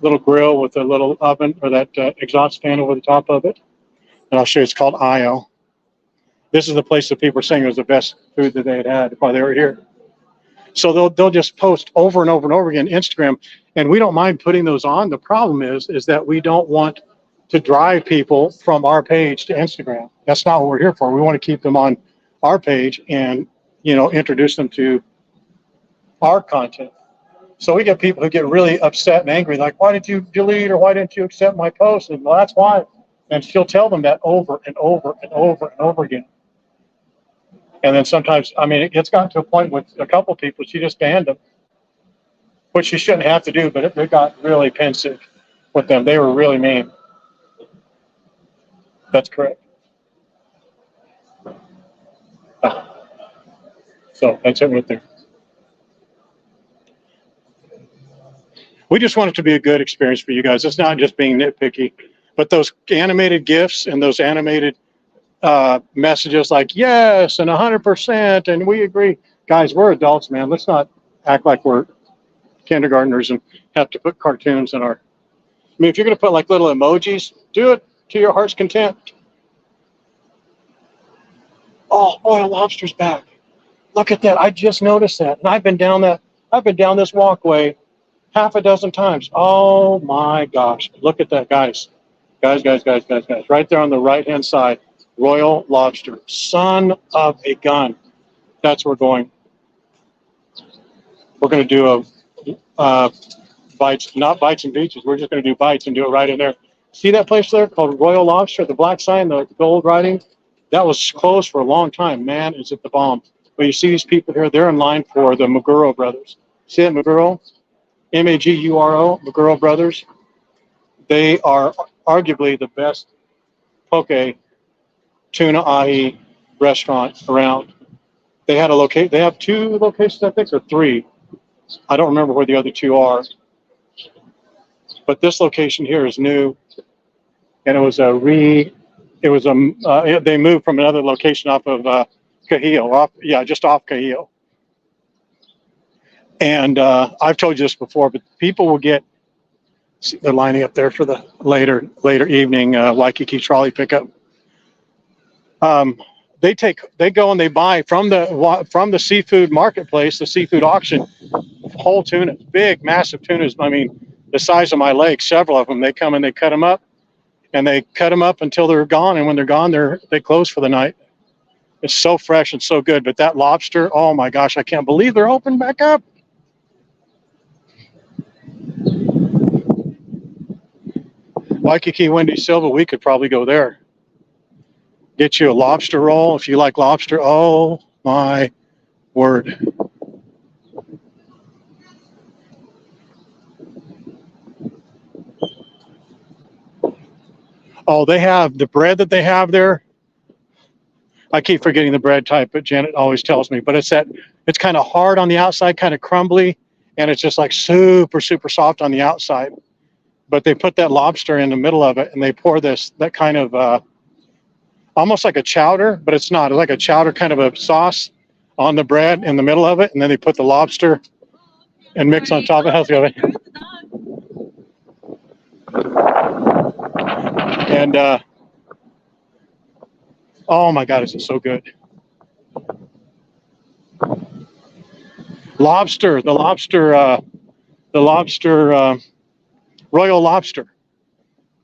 little grill with a little oven or that exhaust fan over the top of it. And I'll show you, it's called Io. This is the place that people were saying was the best food that they had while they were here. So they'll just post over and over and over again Instagram, and we don't mind putting those on. The problem is that we don't want to drive people from our page to Instagram. That's not what we're here for. We want to keep them on our page and, you know, introduce them to our content. So we get people who get really upset and angry, like, "Why did you delete, or why didn't you accept my post?" And, "Well, that's why." And she'll tell them that over and over and over and over again. And then sometimes, I mean, it's gotten to a point with a couple of people, she just banned them, which she shouldn't have to do, but it got really pensive with them. They were really mean. That's correct. So that's it right there. We just want it to be a good experience for you guys. It's not just being nitpicky, but those animated GIFs and those animated messages like yes and 100% and we agree. Guys, we're adults, man. Let's not act like we're kindergartners and have to put cartoons in our. I mean, if you're going to put like little emojis, do it to your heart's content. Oh, Royal Lobster's back. Look at that. I just noticed that. And I've been down this walkway half a dozen times. Oh my gosh. Look at that, guys. Guys. Right there on the right-hand side. Royal Lobster. Son of a gun. That's where we're going. We're going to do a bites, not bites and beaches. We're just going to do bites and do it right in there. See that place there called Royal Lobster, the black sign, the gold writing? That was closed for a long time. Man, is it the bomb. But you see these people here, they're in line for the Maguro brothers. See that, Maguro? M-A-G-U-R-O, Maguro brothers. They are arguably the best poke tuna ahi restaurant around. They had they have 2 locations, I think, or 3. I don't remember where the other 2 are. But this location here is new, and it was they moved from another location off of Kahio, just off Kahio. And I've told you this before, but people will get, see, they're lining up there for the later evening Waikiki trolley pickup. They go and they buy from the seafood marketplace, the seafood auction, whole tunas, big, massive tunas. I mean, the size of my leg, several of them. They come and they cut them up, and they cut them up until they're gone. And when they're gone, they close for the night. It's so fresh and so good. But that lobster, oh my gosh, I can't believe they're open back up. Waikiki Wendy Silva, we could probably go there. Get you a lobster roll if you like lobster. Oh my word. Oh, they have the bread that they have there. I keep forgetting the bread type, but Janet always tells me. But it's kind of hard on the outside, kind of crumbly, and it's just like super, super soft on the outside. But they put that lobster in the middle of it, and they pour that kind of almost like a chowder, but it's not. It's like a chowder kind of a sauce on the bread in the middle of it, and then they put the lobster and mix on top of it. And oh my God, is it so good? Lobster, the lobster, Royal Lobster.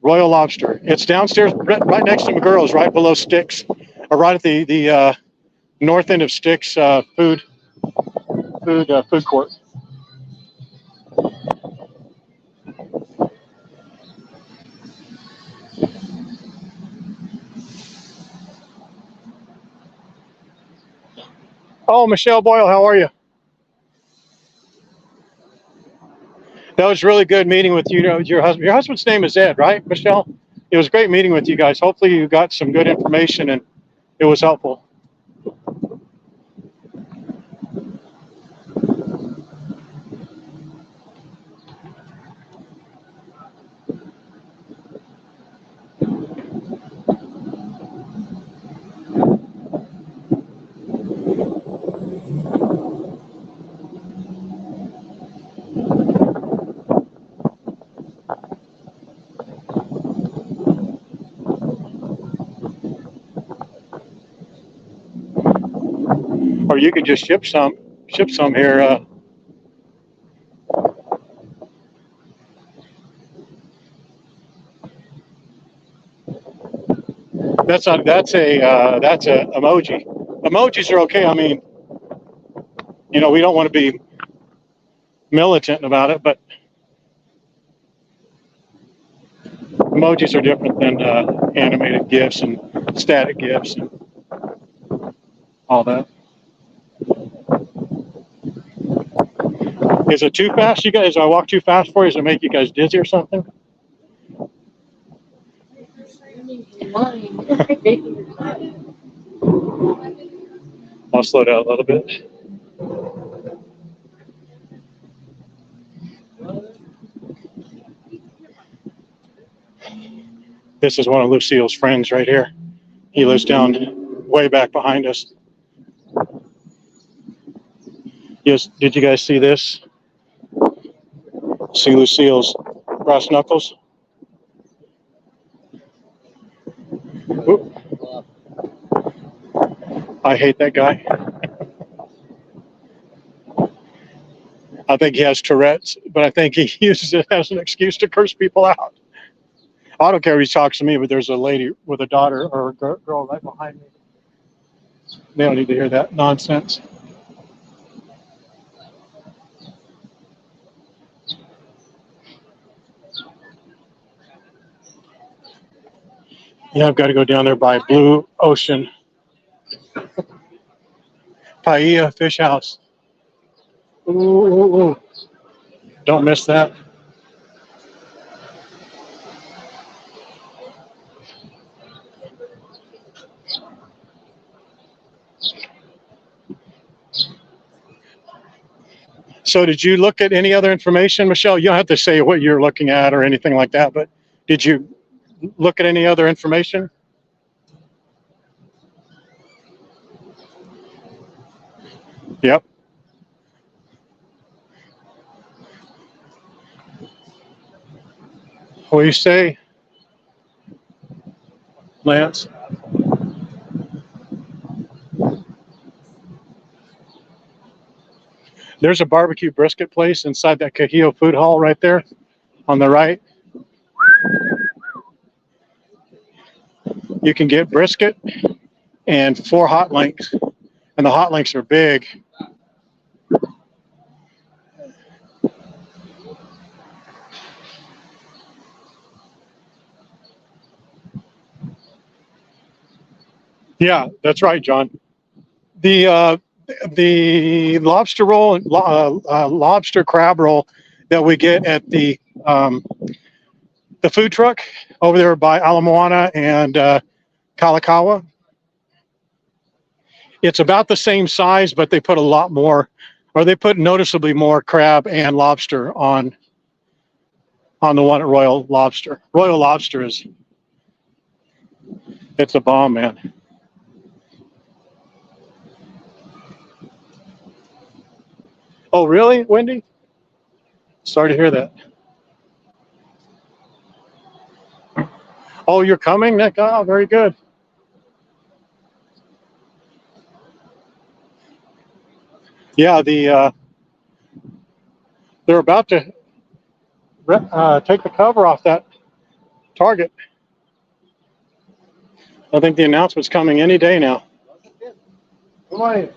Royal Lobster. It's downstairs, right next to Maguro's, right below Sticks, or right at the north end of Sticks food food court. Oh, Michelle Boyle, how are you? That was really good meeting with you. Your husband. Your husband's name is Ed, right, Michelle? It was great meeting with you guys. Hopefully, you got some good information and it was helpful. Or you could just ship some here. That's a emoji. Emojis are okay. I mean, we don't want to be militant about it, but emojis are different than animated GIFs and static GIFs and all that. Is it too fast, you guys? Do I walk too fast for you? Does it make you guys dizzy or something? I'll slow down a little bit. This is one of Lucille's friends right here. He lives down way back behind us. Yes, did you guys see this? See Lucille's brass knuckles? Oop. I hate that guy. I think he has Tourette's, but I think he uses it as an excuse to curse people out. I don't care if he talks to me, but there's a lady with a daughter or a girl right behind me. They don't need to hear that nonsense. Yeah, I've got to go down there by Blue Ocean. Paia Fish House. Ooh, ooh, ooh. Don't miss that. So did you look at any other information, Michelle? You don't have to say what you're looking at or anything like that, but did you look at any other information? Yep. What do you say, Lance? There's a barbecue brisket place inside that Cahio food hall right there on the right. You can get brisket and 4 hot links, and the hot links are big. Yeah, that's right, John. The lobster roll, lobster crab roll that we get at the food truck over there by Ala Moana and Kalakaua. It's about the same size, but they put a lot more, or they put noticeably more crab and lobster on the one at Royal Lobster. Royal Lobster it's a bomb, man. Oh, really, Wendy? Sorry to hear that. Oh, you're coming, Nick? Oh, very good. Yeah, they're about to take the cover off that Target. I think the announcement's coming any day now. Come on in.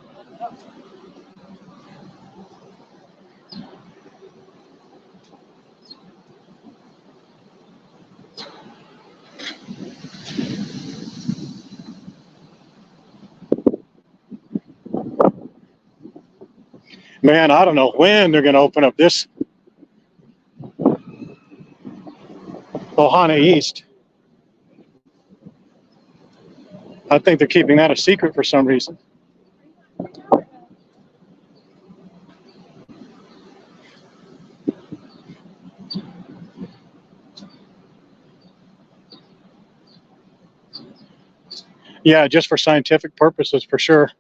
Man, I don't know when they're going to open up this Ohana East. I think they're keeping that a secret for some reason. Yeah, just for scientific purposes, for sure.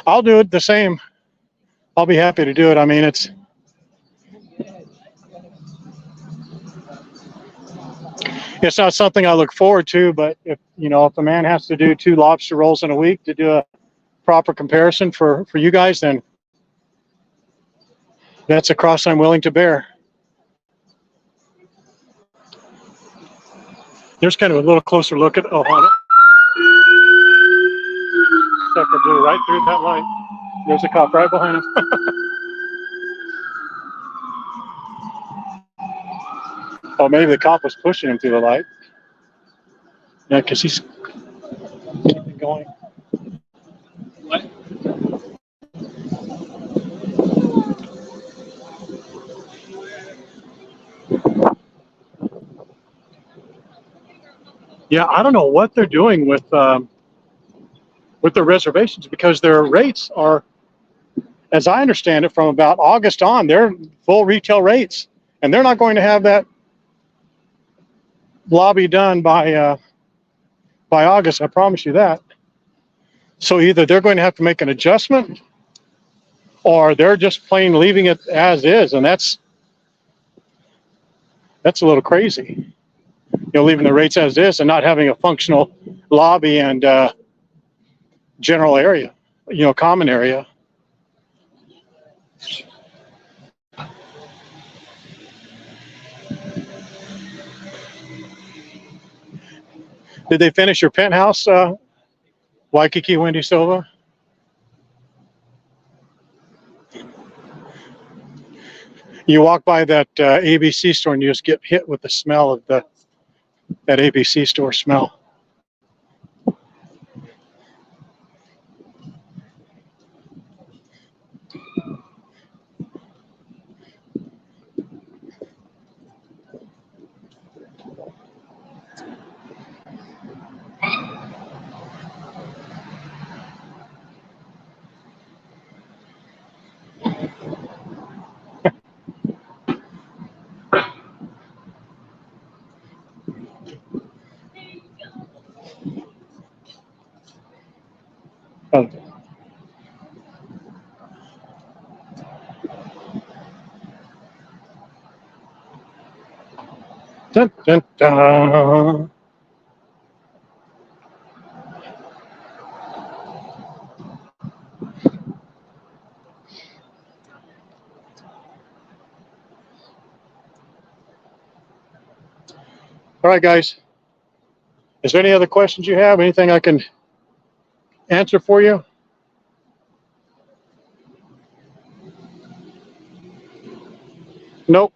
I'll do it the same. I'll be happy to do it. I mean, it's not something I look forward to, but if a man has to do 2 lobster rolls in a week to do a proper comparison for you guys, then that's a cross I'm willing to bear. There's kind of a little closer look at Ohana. Sucker blew right through that light. There's a cop right behind him. Oh, maybe the cop was pushing him through the light. Yeah, because he's keeping going. What? Yeah, I don't know what they're doing with the reservations, because their rates are, as I understand it, from about August on, they're full retail rates, and they're not going to have that lobby done by August. I promise you that. So either they're going to have to make an adjustment, or they're just plain leaving it as is, and that's a little crazy. Leaving the rates as is and not having a functional lobby and general area, common area. Did they finish your penthouse, Waikiki Wendy Silva? You walk by that ABC store and you just get hit with the smell of that ABC store smell. Oh. Dun, dun, dun. All right, guys. Is there any other questions you have? Anything I can answer for you? Nope.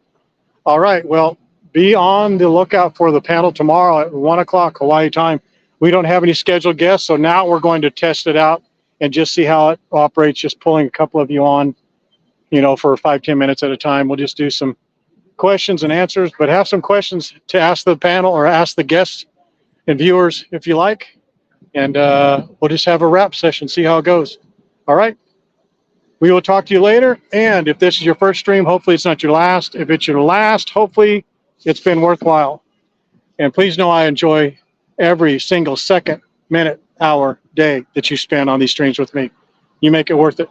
All right. Well, be on the lookout for the panel tomorrow at 1 o'clock Hawaii time. We don't have any scheduled guests, so now we're going to test it out and just see how it operates, just pulling a couple of you on, for 5-10 minutes at a time. We'll just do some questions and answers, but have some questions to ask the panel or ask the guests and viewers if you like. And we'll just have a wrap session, see how it goes. All right. We will talk to you later. And if this is your first stream, hopefully it's not your last. If it's your last, hopefully it's been worthwhile. And please know I enjoy every single second, minute, hour, day that you spend on these streams with me. You make it worth it.